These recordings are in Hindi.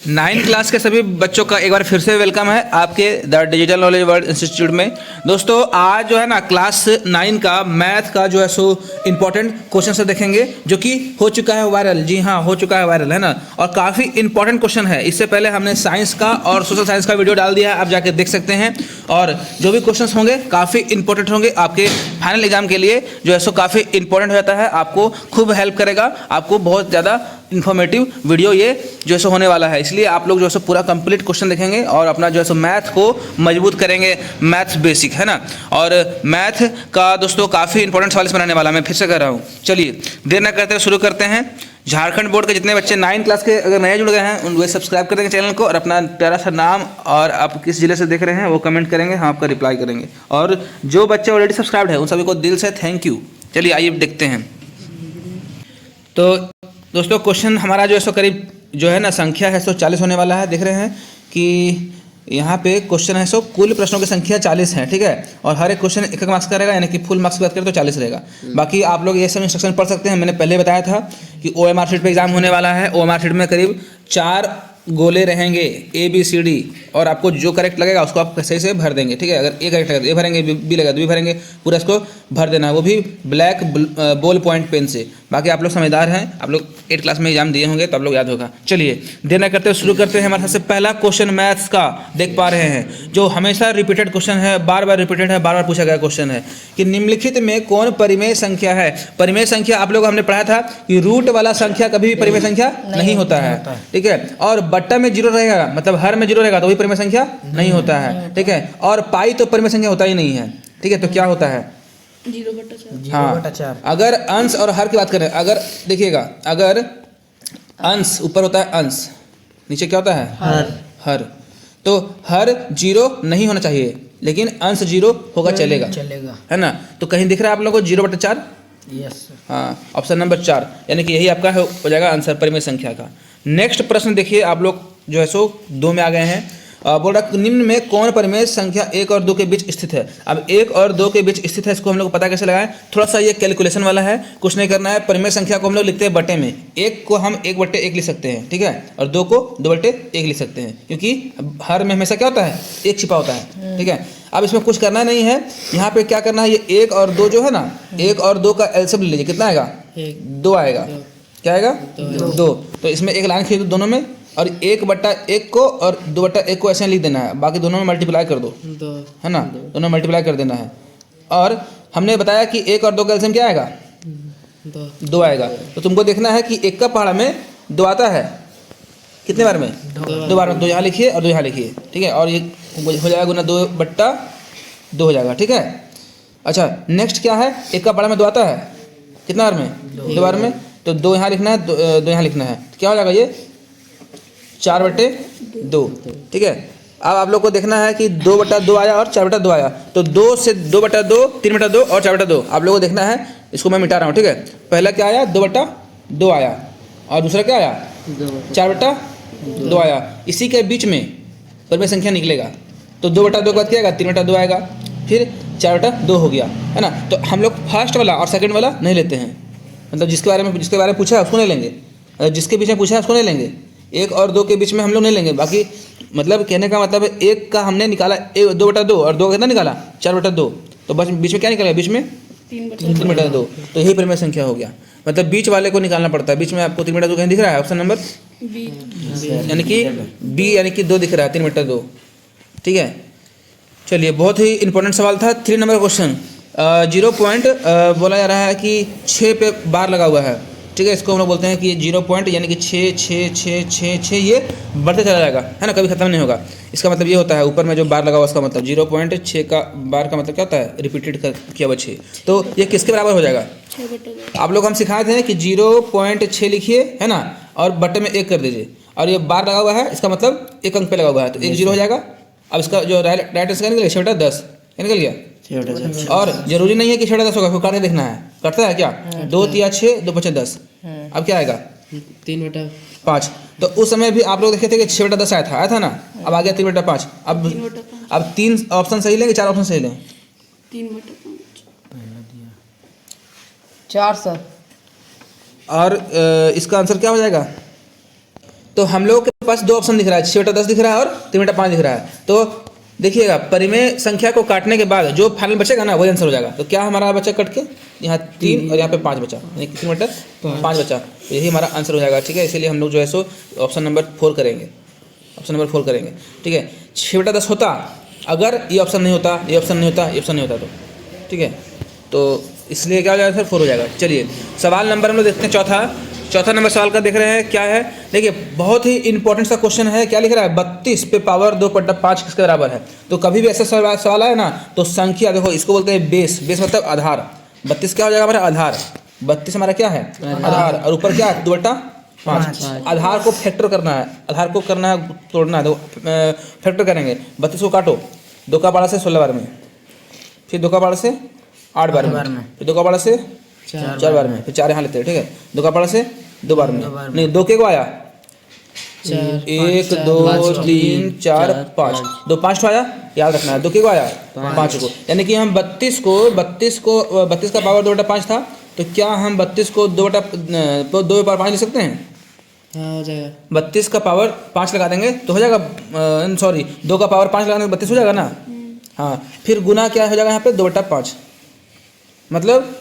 9th क्लास के सभी बच्चों का एक बार फिर से वेलकम है आपके the digital knowledge world institute में। दोस्तों आज जो है ना क्लास 9 का मैथ का जो है सो इम्पोर्टेंट क्वेश्चन से देखेंगे जो कि हो चुका है वायरल। जी हाँ, हो चुका है वायरल, है ना। और काफ़ी इंपॉर्टेंट क्वेश्चन है। इससे पहले हमने साइंस का और सोशल साइंस का वीडियो डाल दिया है, आप जाके देख सकते हैं। और जो भी क्वेश्चन होंगे काफ़ी इंपॉर्टेंट होंगे आपके फाइनल एग्जाम के लिए, जो है सो काफ़ी इंपॉर्टेंट रहता है, आपको खूब हेल्प करेगा, आपको बहुत ज़्यादा इन्फॉर्मेटिव वीडियो ये जो है सो होने वाला है। इसलिए आप लोग जो है सो पूरा कंप्लीट क्वेश्चन देखेंगे और अपना जो है सो मैथ को मजबूत करेंगे। मैथ्स बेसिक है ना। और मैथ का दोस्तों काफ़ी इंपॉर्टेंट सवाल बनाने वाला मैं फिर से कर रहा हूँ। चलिए देर न करते हुए शुरू करते हैं। झारखंड बोर्ड के जितने बच्चे 9 क्लास के अगर नए जुड़ गए हैं उन वे सब्सक्राइब कर देंगे चैनल को, और अपना प्यारा सा नाम और आप किस जिले से देख रहे हैं वो कमेंट करेंगे, हम आपका रिप्लाई करेंगे। और जो बच्चे ऑलरेडी सब्सक्राइब है उन सभी को दिल से थैंक यू। चलिए आइए देखते हैं। तो दोस्तों क्वेश्चन हमारा जो है सो करीब जो है ना संख्या है सो 40 होने वाला है। देख रहे हैं कि यहाँ पे क्वेश्चन है सो कुल प्रश्नों की संख्या 40 है, ठीक है। और हर एक क्वेश्चन एक मार्क्स का रहेगा, यानी कि फुल मार्क्स की बात करें तो 40 रहेगा। बाकी आप लोग ये सब इंस्ट्रक्शन पढ़ सकते हैं। मैंने पहले बताया था कि OMR शीट पे एग्जाम होने वाला है। OMR शीट में करीब 4 गोले रहेंगे ABCD, और आपको जो करेक्ट लगेगा उसको आप सही से भर देंगे, ठीक है। अगर A करेक्ट लगेगा तो A भरेंगे, B लगेगा तो B भरेंगे, पूरा इसको भर देना है, वो भी ब्लैक बॉल पॉइंट पेन से। बाकी आप लोग समझदार हैं, आप लोग 8 क्लास में एग्जाम दिए होंगे तो आप लोग याद होगा। चलिए देर न करते हुए शुरू करते हैं। हमारे सबसे पहला क्वेश्चन मैथ्स का देख पा रहे हैं, जो हमेशा रिपीटेड क्वेश्चन है, बार बार रिपीटेड है, बार बार पूछा गया क्वेश्चन है कि निम्नलिखित में कौन परिमेय संख्या है। परिमेय संख्या आप लोग हमने पढ़ा था कि रूट वाला संख्या कभी भी परिमेय संख्या नहीं होता है, ठीक है। और बट्टा में 0 रहेगा, मतलब हर में 0 रहेगा तो वही परिमेय संख्या नहीं होता है, ठीक है। और पाई तो परिमेय संख्या होता ही नहीं है, ठीक है। तो क्या होता है 0/4। हाँ, अगर अंश और हर की बात करें, अगर देखिएगा, अगर अंश ऊपर होता है अंश, नीचे क्या होता है हर, तो हर 0 नहीं होना चाहिए, लेकिन अंश 0 होगा चलेगा, है ना। तो कहीं दिख रहा है आप लोगों को 0/4? यस। हाँ, ऑप्शन नंबर 4, यानी कि यही आपका हो जाएगा आंसर परिमेय संख्या का। नेक्स्ट प्रश्न देखिए, आप लोग जो है सो 2 में आ गए हैं। बोल रहा निम्न में कौन परिमेय संख्या 1 और 2 के बीच स्थित है। अब 1 और 2 के बीच स्थित है, इसको हम लोग पता कैसे लगाएं। थोड़ा सा ये कैलकुलेशन वाला है, कुछ नहीं करना है। परिमेय संख्या को हम लोग लिखते हैं बटे में। 1 को हम 1/1 लिख सकते हैं, ठीक है, और 2 को 2/1 लिख सकते हैं, क्योंकि हर में हमेशा क्या होता है 1 छिपा होता है, ठीक है। अब इसमें कुछ करना नहीं है, यहाँ पे क्या करना है, ये 1 और 2 जो है ना, 1 और 2 का एलसीएम ले लीजिए, कितना आएगा 2 आएगा। क्या आएगा 2। तो इसमें एक लाइन खींच दो दोनों में, और 1/1 को और 2/1 को ऐसे लिख देना है, बाकी दोनों में मल्टीप्लाई कर दो, है ना, दोनों मल्टीप्लाई कर देना है। और हमने बताया कि 1 और 2 का एलसीएम क्या आएगा 2 आएगा। तो तुमको देखना है कि 1 का पहाड़ा में 2 आता है, कितने बार में 2 बार में। 2 यहाँ लिखिए और 2 यहाँ लिखिए, ठीक है। और ये हो जाएगा गुना 2/2 हो जाएगा, ठीक है। अच्छा नेक्स्ट क्या है, 1 का पहाड़ा में 2 आता है, कितना बार में 2 बार में। तो 2 यहाँ लिखना है, 2 यहाँ लिखना है, तो क्या हो जाएगा ये 4/2, ठीक है। अब आप लोग को देखना है कि 2/2 आया और 4/2 आया, तो 2 से 2/2, 3/2 और 4/2 आप लोगों को देखना है। इसको मैं मिटा रहा हूँ, ठीक है। पहला क्या आया 2/2 आया, और दूसरा क्या आया 4/2 आया। इसी के बीच में परिमेय संख्या निकलेगा, तो 2/2 के बाद क्या आएगा 3/2 आएगा, फिर 4/2 हो गया, है ना। तो हम लोग फर्स्ट वाला और सेकंड वाला नहीं लेते हैं, मतलब जिसके बारे में पूछा है उसको नहीं लेंगे, जिसके बीच में पूछा है उसको नहीं लेंगे। 1 और 2 के बीच में हम लोग नहीं लेंगे। बाकी मतलब कहने का मतलब 1 का हमने निकाला 2/2, और 2 का कितना निकाला 4/2, तो बस बीच में क्या निकलेगा, बीच में 3/2। तो यही परिमेय संख्या हो गया। मतलब बीच वाले को निकालना पड़ता है। बीच में आपको 3/2 कहीं दिख रहा है, ऑप्शन नंबर बी, यानी कि B, यानी कि 2 दिख रहा है 3/2, ठीक है। चलिए बहुत ही इंपॉर्टेंट सवाल था। 3 नंबर क्वेश्चन। 0 पॉइंट बोला जा रहा है कि 6 पे बार लगा हुआ है, ठीक है। इसको हम लोग बोलते हैं कि 0 पॉइंट, यानी कि 6 6 6 6 6 ये बढ़ते चला जाएगा, है ना, कभी खत्म नहीं होगा। इसका मतलब ये होता है ऊपर में जो बार लगा हुआ उसका मतलब 0.6 का बार का मतलब क्या होता है रिपीटेड किया हुआ 6। तो ये किसके बराबर हो जाएगा, 6/2। आप लोग हम सिखाए थे कि 0.6 लिखिए, है ना, और बटे में 1 कर दीजिए, और ये बार लगा हुआ है इसका मतलब 1 अंक पे लगा हुआ है, तो 1 0 हो जाएगा। अब इसका जो राइट आंसर का निकल 6/10 निकल गया। और जरूरी नहीं है कि 6/10 होगा, फिर काट के देखना है, कटता है क्या 2 3 6 2 5 10। अब क्या आएगा 3/5। तो उस समय भी आप लोग देखे थे कि 6/10 आया था ना, अब आ गया 3/5। अब 3 ऑप्शन सही लेंगे 4 ऑप्शन सही लें 3/5 4 सर। और इसका आंसर क्या हो जाएगा। तो हम लोग के पास दो ऑप्शन दिख रहा है, 6/10 दिख रहा है और 3/5 दिख रहा है। तो देखिएगा परिमेय संख्या को काटने के बाद जो फाइनल बचेगा ना वही आंसर हो जाएगा। तो क्या हमारा बचा कट के, यहाँ 3 और यहाँ पे 5 बचा, यानी कितने मीटर 5 बचा, तो यही हमारा आंसर हो जाएगा। ठीक है, इसीलिए हम लोग जो है सो ऑप्शन नंबर 4 करेंगे, ऑप्शन नंबर 4 करेंगे। ठीक है, 6/10 होता अगर ये ऑप्शन नहीं होता, ये ऑप्शन नहीं होता, ये ऑप्शन नहीं होता तो। ठीक है, तो इसलिए क्या हो जाएगा सर 4 हो जाएगा। चलिए सवाल नंबर हम लोग देखते हैं चौथा नंबर सवाल का देख रहे हैं क्या है। देखिए बहुत ही इंपॉर्टेंट सा क्वेश्चन है। क्या लिख रहा है, 32 पे पावर 2/5 किसके बराबर है। तो कभी भी ऐसा सवाल आए ना तो संख्या देखो, इसको बोलते हैं बेस। बेस मतलब आधार। 32 क्या हो जाएगा हमारा आधार, 32 हमारा क्या है आधार, और ऊपर क्या है 2/5। आधार को फैक्टर करना है, आधार को करना है तोड़ना है, तो फैक्टर करेंगे। 32 को काटो, 2 का 12 से 16 बार में, फिर 2 का 12 से 8 बार में, फिर 2 का 12 से 4 बार में, फिर 4 यहाँ लेते हैं। ठीक है, 2 का 12 से 2 बार में, नहीं 2 के को आया 1 2 3 4 5, 2 5 आया, याद रखना है 2 के को आया 5 को। यानी कि हम 32 का पावर 2/5 था, तो क्या हम 32 को 2/5 ले सकते हैं। हो जाएगा 32 का पावर 5 लगा देंगे तो हो जाएगा, सॉरी 2 का पावर 5 लगाने 32 हो जाएगा ना। हाँ, फिर गुना क्या हो जाएगा यहाँ पे 2/5, मतलब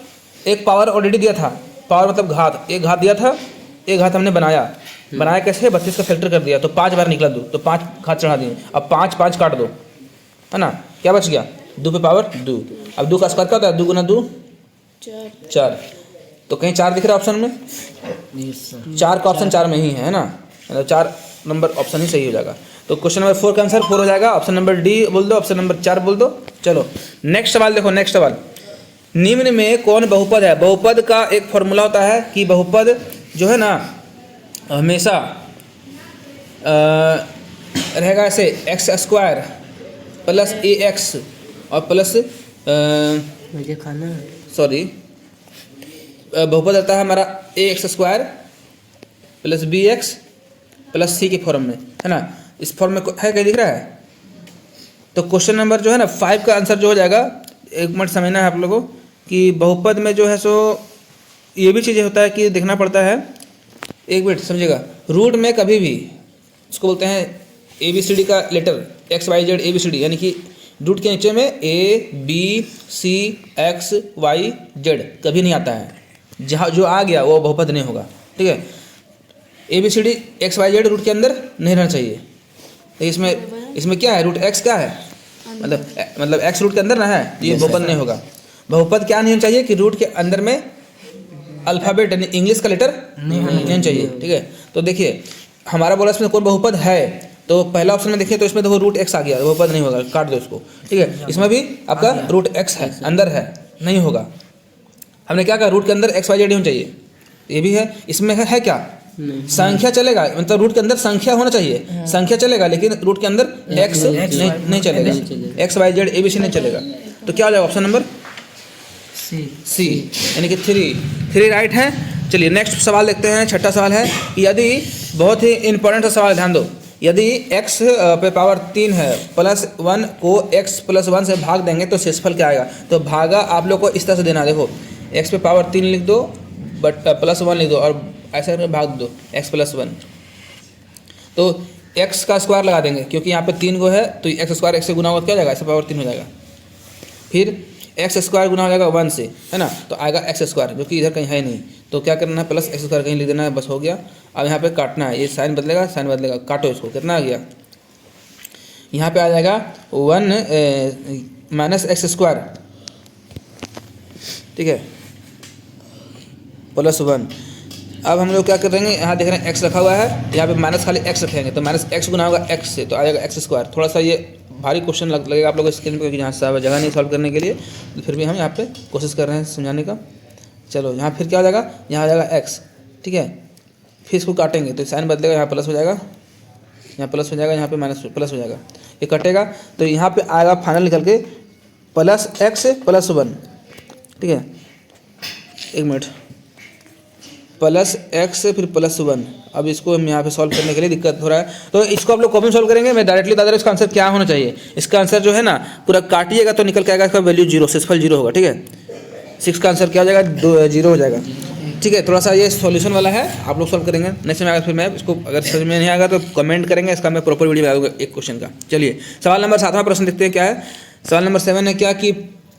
एक पावर ऑलरेडी दिया था, पावर मतलब घात, एक घात दिया था, एक घात हमने बनाया कैसे 32 का फैक्टर कर दिया, तो 5 बार निकला 2, तो 5 घात चढ़ा दिए। अब 5 काट दो, है ना, क्या बच गया 2 पे पावर 2। अब 2 का स्क्वायर क्या होता है, 2 गुना 2 4। तो कहीं 4 दिख रहा है ऑप्शन में, 4 का ऑप्शन 4 में ही है ना, मतलब 4 नंबर ऑप्शन ही सही हो जाएगा। तो क्वेश्चन नंबर 4 का आंसर 4 हो जाएगा। ऑप्शन नंबर डी बोल दो, ऑप्शन नंबर 4 बोल दो। चलो नेक्स्ट सवाल देखो, नेक्स्ट सवाल, निम्न में कौन बहुपद है। बहुपद का एक फॉर्मूला होता है कि बहुपद जो है ना हमेशा रहेगा ऐसे, x² प्लस ax और प्लस मुझे खाना है, सॉरी बहुपद आता है हमारा ax² plus bx plus c के फॉर्म में, है ना। इस फॉर्म में है क्या दिख रहा है। तो क्वेश्चन नंबर जो है ना 5 का आंसर जो हो जाएगा, एक मिनट समझना है आप लोगों कि बहुपद में जो है सो ये भी चीज़ें होता है कि देखना पड़ता है। एक मिनट समझिएगा, रूट में कभी भी इसको बोलते हैं ABCD का लेटर XYZ ABCD, यानी कि रूट के नीचे में ABCXYZ कभी नहीं आता है, जहाँ जो आ गया वो बहुपद नहीं होगा। ठीक है, ABCD XYZ रूट के अंदर नहीं रहना चाहिए। इसमें क्या है, रूट x क्या है, मतलब x रूट के अंदर ना है, ये बहुपद नहीं होगा। बहुपद क्या नहीं होना चाहिए कि रूट के अंदर में अल्फ़ाबेट यानी इंग्लिश का लेटर नहीं होना चाहिए। ठीक है, तो देखिए हमारा बोला इसमें कौन बहुपद है, तो पहला ऑप्शन में देखिए तो इसमें देखो रूट x आ गया, बहुपद नहीं होगा, काट दो इसको। ठीक है, इसमें भी आपका रूट x है, अंदर है, नहीं होगा। हमने क्या कहा, रूट के अंदर XYZ होना चाहिए, ये भी है। इसमें है क्या, संख्या चलेगा, मतलब रूट के अंदर संख्या होना चाहिए, संख्या चलेगा, लेकिन रूट के अंदर x नहीं चलेगा, XYZ ABC नहीं चलेगा। तो क्या हो जाएगा ऑप्शन नंबर सी, यानी कि 3 राइट है। चलिए नेक्स्ट सवाल देखते हैं। छठा सवाल है कि यदि, बहुत ही इंपॉर्टेंट सा सवाल, ध्यान दो, यदि x पे पावर 3 है प्लस 1 को x प्लस 1 से भाग देंगे तो शेषफल क्या आएगा। तो भागा आप लोग को इस तरह से देना, देखो x पे पावर 3 लिख दो बट प्लस 1 लिख दो और ऐसे करके भाग दो x प्लस 1, तो x का स्क्वायर लगा देंगे क्योंकि यहाँ पे 3 को है, तो x² x से गुना होगा क्या हो जाएगा, x पावर 3 हो जाएगा। फिर x² गुना हो जाएगा 1 से, है ना, तो आएगा x² जो कि इधर कहीं है नहीं, तो क्या करना है प्लस x² कहीं लिख देना है, बस हो गया। अब यहाँ पे काटना है, ये साइन बदलेगा, साइन बदलेगा, काटो इसको, कितना आ गया, यहाँ पे आ जाएगा 1 माइनस x², ठीक है, प्लस 1। अब हम लोग क्या करेंगे, यहाँ देख रहे हैं x रखा हुआ है, यहाँ पे माइनस खाली x रखेंगे, तो माइनस x गुना होगा x से, तो आ जाएगा x²। थोड़ा सा ये भारी क्वेश्चन लगेगा आप लोगों को स्क्रीन पे, क्योंकि यहाँ से जगह नहीं सॉल्व करने के लिए, तो फिर भी हम यहाँ पे कोशिश कर रहे हैं समझाने का। चलो यहाँ फिर क्या हो जाएगा, यहाँ आ जाएगा x, ठीक है, फिर इसको काटेंगे तो साइन बदलेगा, यहाँ प्लस हो जाएगा, यहाँ प्लस हो जाएगा, यहाँ पे माइनस प्लस हो जाएगा, ये कटेगा, तो यहाँ पे आएगा फाइनल निकल के प्लस x प्लस 1, ठीक है, एक मिनट, प्लस x फिर प्लस 1। अब इसको हम यहाँ पे सॉल्व करने के लिए दिक्कत हो रहा है, तो इसको आप लोग कॉमन सॉल्व करेंगे। मैं डायरेक्टली बता रहा हूँ इसका आंसर क्या होना चाहिए। इसका आंसर जो है ना पूरा काटिएगा तो निकल के आएगा इसका वैल्यू 0, शेषफल 0 होगा, ठीक है। 6 का आंसर क्या हो जाएगा, 0 हो जाएगा। ठीक है, थोड़ा सा ये सॉल्यूशन वाला है, आप लोग सॉल्व करेंगे। नेक्स्ट में आएगा फिर मैं इसको, अगर समझ में नहीं आएगा तो कमेंट करेंगे, इसका मैं प्रॉपर वीडियो बना दूंगा एक क्वेश्चन का। चलिए सवाल नंबर 7वां प्रश्न देखते हैं क्या है। सवाल नंबर 7 है क्या कि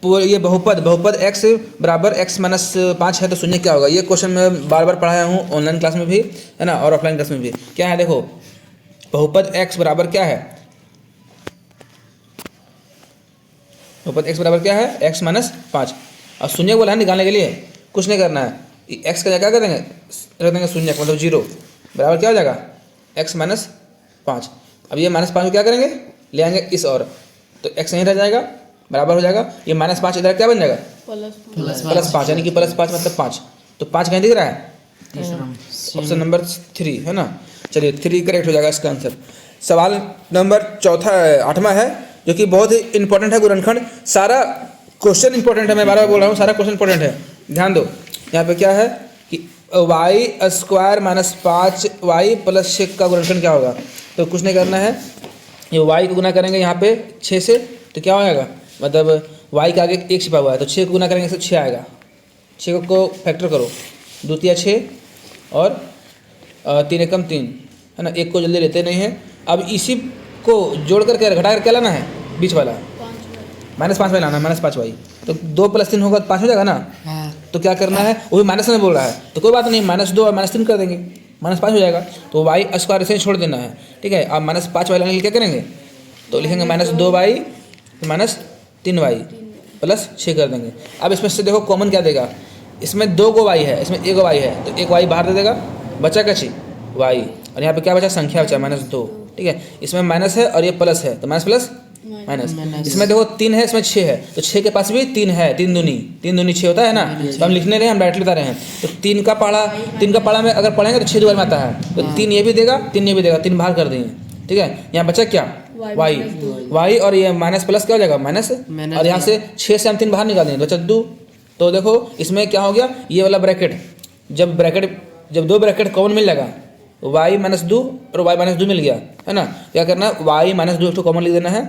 ये बहुपद x बराबर x माइनस 5 है तो शून्य क्या होगा। ये क्वेश्चन मैं बार बार पढ़ाया हूँ ऑनलाइन क्लास में भी, है ना, और ऑफलाइन क्लास में भी। क्या है देखो, बहुपद x बराबर क्या है, बहुपद x बराबर क्या है, x माइनस 5, और शून्य बोला है निकालने के लिए, कुछ नहीं करना है, x का क्या कर देंगे, रख देंगे शून्य, मतलब 0 बराबर क्या हो जाएगा, x माइनस 5। अब ये -5 को क्या करेंगे, ले आएंगे इस और, तो x यहीं रह जाएगा, बराबर हो जाएगा, ये -5 इधर क्या बन जाएगा, +5, यानी कि +5 मतलब 5, तो 5 कहीं दिख रहा है, ऑप्शन नंबर 3 है ना। चलिए 3 करेक्ट हो जाएगा इसका आंसर। सवाल नंबर 8वां है जो कि बहुत ही इंपॉर्टेंट है गुणनखंड। सारा क्वेश्चन इंपॉर्टेंट है, मैं बार बार बोल रहा हूँ, सारा क्वेश्चन इंपॉर्टेंट है, ध्यान दो। यहाँ पे क्या है कि y² माइनस 5y प्लस 6 का गुणनखंड क्या होगा। तो कुछ नहीं करना है, ये y को गुना करेंगे यहाँ पे 6 से, तो क्या हो जाएगा, मतलब y के आगे 1 छिपा हुआ है, तो 6 को गुना करेंगे तो 6 आएगा, 6 को फैक्टर करो, 2 × 6 और 3 × 3, है ना, 1 को जल्दी लेते नहीं है। अब इसी को जोड़ करके घटा कर क्या लाना है, बीच वाला -5 लाना है, -5y, तो 2 + 3 होगा तो 5 हो जाएगा ना। हाँ। तो क्या करना है, वो भी माइनस में बोल रहा है, तो कोई बात नहीं, -2 और -3 कर देंगे, -5 हो जाएगा, तो y² से छोड़ देना है, ठीक है। अब -5y लाने के लिए क्या करेंगे, तो लिखेंगे -2y -3y प्लस 6 कर देंगे। अब इसमें से देखो कॉमन क्या देगा, इसमें 2 y है, इसमें 1 y है, तो 1 y बाहर दे देगा, बचा क्या चीज y, और यहाँ पे क्या बचा, संख्या बचा -2, ठीक है। इसमें माइनस है और ये प्लस है, तो माइनस प्लस माइनस, इसमें देखो 3 है, इसमें 6 है, तो 6 के पास भी 3 है, 3 दूनी 6 होता है ना, तो हम लिखने रहे, हम डायरेक्टली बता रहे हैं। तो 3 का पाड़ा में अगर पढ़ेंगे तो 6 2 में आता है, तो 3 ये भी देगा, 3 ये भी देगा, 3 बाहर कर देंगे, ठीक है। यहाँ बचा क्या, y और ये माइनस प्लस क्या हो जाएगा, माइनस, और यहाँ से 6 से हम 3 बाहर निकाल देंगे, बचा 2। तो देखो इसमें क्या हो गया, ये वाला ब्रैकेट, जब 2 ब्रैकेट कॉमन मिल जाएगा, y -2 और y -2 मिल गया, है ना। क्या करना है, y -2 को कॉमन लिख देना है,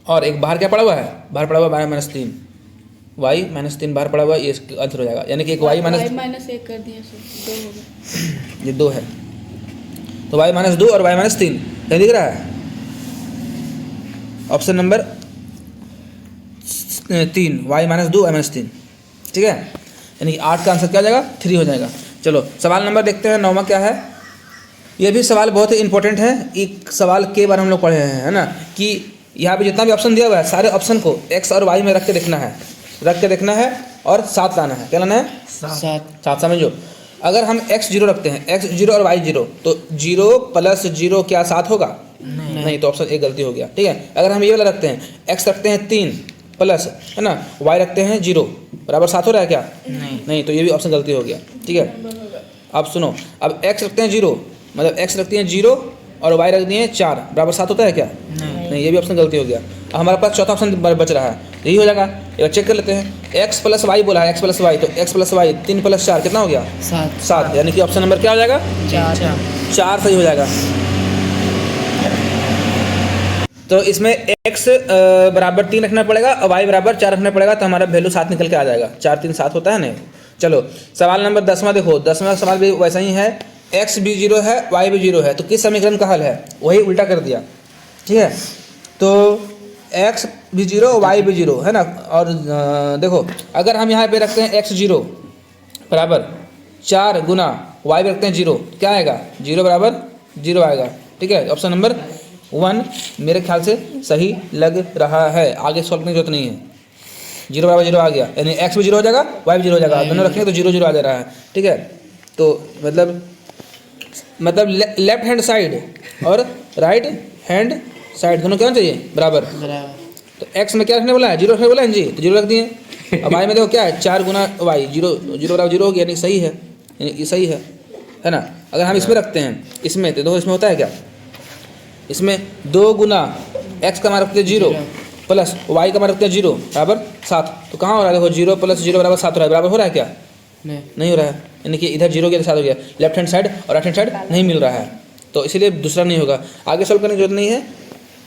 और एक बाहर क्या पड़ा हुआ है, बाहर पड़ा हुआ y -3, y -3 बाहर पड़ा हुआ है, ये आंसर हो जाएगा, यानी कि एक y -1 कर दिया, 2 हो गया, ये 2 है, तो y -2 और y -3 क्या दिख रहा है, ऑप्शन नंबर 3, y -2 y -3, ठीक है। यानी कि 8 का आंसर क्या हो जाएगा, 3 हो जाएगा। चलो सवाल नंबर देखते हैं 9वां क्या है। ये भी सवाल बहुत ही इंपॉर्टेंट है, एक सवाल के बार हम लोग पढ़े हैं, है ना, कि यहाँ पे जितना भी ऑप्शन दिया हुआ है सारे ऑप्शन को x और y में रख के देखना है, और 7 लाना है, क्या लाना है, 7 समझो। अगर हम x 0 रखते हैं, x 0 और y 0, तो 0 + 0 क्या 7 होगा, नहीं, तो ऑप्शन 1 गलती हो गया, ठीक है। अगर हम ये वाला रखते हैं, x रखते हैं 3 प्लस, है ना, y रखते हैं 0 बराबर 7 हो रहा है क्या, नहीं, तो ये भी ऑप्शन गलती हो गया, ठीक है। अब सुनो, अब x रखते हैं 0, मतलब x रखती हैं 0 और y रख दिए 4 बराबर 7 होता है क्या, नहीं, ये भी ऑप्शन गलती हो गया। अब हमारे पास चौथा ऑप्शन बच रहा है, यही हो जाएगा। एक बार चेक कर लेते हैं, x + y बोला है, x + y, तो x + y 3 + 4 कितना हो गया, 7, यानी कि ऑप्शन नंबर क्या हो जाएगा, 4 सही हो जाएगा। तो इसमें x बराबर 3 रखना पड़ेगा और y बराबर 4 रखना पड़ेगा, तो हमारा वैल्यू 7 निकल के आ जाएगा, 4 3 7 होता है ना। चलो सवाल नंबर 10वां देखो, 10वां सवाल भी वैसा ही है, x भी 0 है, y भी 0 है, तो किस समीकरण का हल है, वही उल्टा कर दिया, ठीक है। तो x भी 0 y भी 0 है ना, और देखो अगर हम यहाँ पे रखते हैं x 0 बराबर 4 गुना y रखते हैं 0, क्या आएगा, 0 बराबर 0 आएगा, ठीक है। ऑप्शन नंबर 1 मेरे ख्याल से सही लग रहा है, आगे सॉल्व करने की जरूरत नहीं है, 0 बराबर 0 आ गया, यानी x भी 0 हो जाएगा, y भी 0 हो जाएगा, दोनों रखेंगे तो 0 0 आ जा रहा है, ठीक है। तो मतलब लेफ्ट हैंड साइड और राइट हैंड साइड दोनों क्या होना चाहिए, बराबर। तो x में क्या रखने वाला है, 0 रखने वाला है जी, तो 0 रख दिए। अब y में देखो क्या है, 4 गुना y, 0 बराबर 0 हो गया, यानी सही है, यानी ये सही है ना। अगर हम इसमें रखते हैं, इसमें तो देखो इसमें होता है क्या, इसमें 2 गुना x का मान रखते हैं 0 प्लस y का मान रखते हैं 0 बराबर 7, तो कहाँ हो रहा है, देखो 0 + 0 बराबर 7 हो रहा है, बराबर हो रहा है क्या, नहीं हो रहा है, यानी कि इधर 0 के साथ हो गया, लेफ्ट हैंड साइड और राइट हैंड साइड नहीं मिल रहा है, तो इसीलिए दूसरा नहीं होगा, आगे सॉल्व करने की जरूरत नहीं है,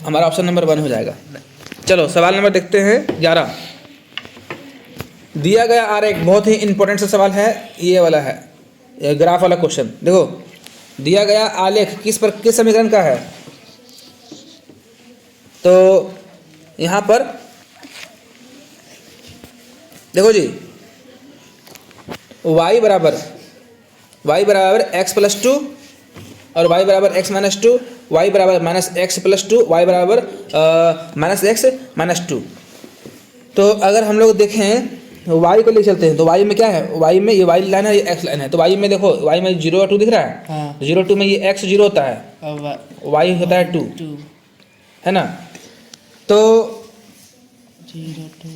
हमारा ऑप्शन नंबर 1 हो जाएगा। चलो सवाल नंबर देखते हैं 11। दिया गया आरेख बहुत ही इंपॉर्टेंट सा सवाल है, ये वाला है, ये ग्राफ वाला क्वेश्चन। देखो दिया गया आलेख किस समीकरण का है, तो यहाँ पर देखो जी, y बराबर x+2 और y बराबर x-2, y बराबर -x+2, y बराबर -x-2। तो अगर हम लोग देखें y को ले चलते हैं, तो y में क्या है, y में ये y लाइन है, ये x लाइन है। तो y में देखो, y में 0 और 2 दिख रहा है। हाँ। 0 2 में ये x 0 होता है, अब y होता है 2, 2 है ना। तो 0 2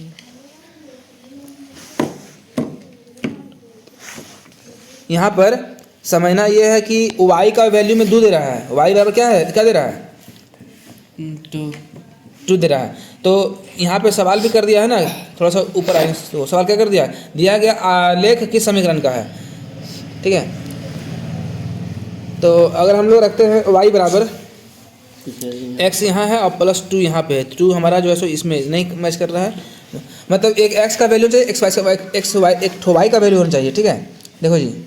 यहाँ पर समझना ये है कि y का वैल्यू में 2 दे रहा है, y बराबर क्या है, क्या दे रहा है, 2 दे रहा है। तो यहाँ पे सवाल भी कर दिया है ना, थोड़ा सा ऊपर आए तो सवाल क्या कर दिया, दिया गया आलेख किस समीकरण का है, ठीक है। तो अगर हम लोग रखते हैं y बराबर x यहाँ है और +2 यहाँ पे है, 2 हमारा जो है सो इसमें नहीं मैच कर रहा है, मतलब एक x का वैल्यू चाहिए, एक ठो y का वैल्यू होना चाहिए, ठीक है। देखो जी,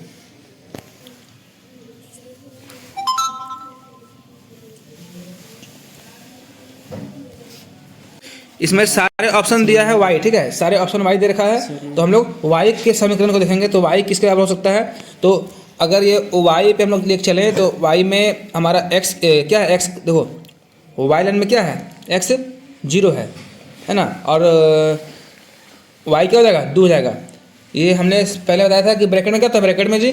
इसमें सारे ऑप्शन दिया है y, ठीक है, सारे ऑप्शन y दे रखा है। तो हम लोग y के समीकरण को देखेंगे, तो y किसके बराबर हो सकता है। तो अगर ये y पे हम लोग लेके चले, तो y में हमारा x क्या है, x देखो y लाइन में क्या है, x 0 है ना, और y क्या हो जाएगा, 2 हो जाएगा। ये हमने पहले बताया था कि ब्रैकेट में क्या होता है, ब्रैकेट में जी,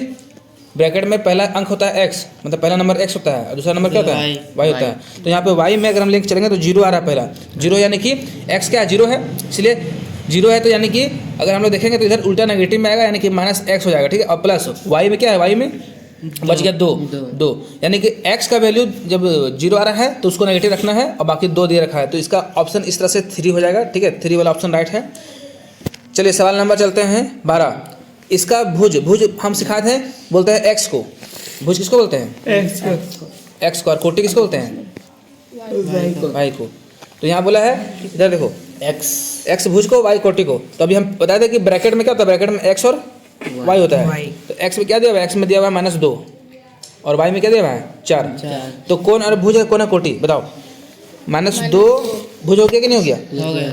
ब्रैकेट में पहला अंक होता है x, मतलब पहला नंबर x होता है और दूसरा नंबर क्या होता है, y होता है। तो यहाँ पे y में अगर हम लेके चलेंगे तो 0 आ रहा है, पहला 0, यानी कि x क्या है, 0 है, इसलिए 0 है। तो यानी कि अगर हम लोग देखेंगे तो इधर उल्टा नेगेटिव में आएगा, यानी कि -x हो जाएगा, ठीक है। और प्लस y में क्या है, y में बच गया 2, यानी कि x का वैल्यू जब 0 आ रहा है तो उसको नेगेटिव रखना है और बाकी 2 दे रखा है। तो इसका ऑप्शन इस तरह से 3 हो जाएगा, ठीक है, 3 वाला ऑप्शन राइट है। चलिए सवाल नंबर चलते हैं 12। इसका भुज हम सिखाते हैं, बोलते हैं x को, भुज किसको बोलते हैं, x को, और कोटि किसको बोलते हैं, y को। तो यहाँ बोला है, इधर देखो x भुज को, y कोटि को। तो अभी हम बताए थे कि ब्रैकेट में क्या होता है, ब्रैकेट में x और y होता है। तो x में क्या दिया हुआ है, x में दिया हुआ है -2 और y में क्या दिया हुआ है 4। तो कौन और भुज है, कौन है कोटि, बताओ। -2 भुज हो गया कि नहीं हो गया, हो गया।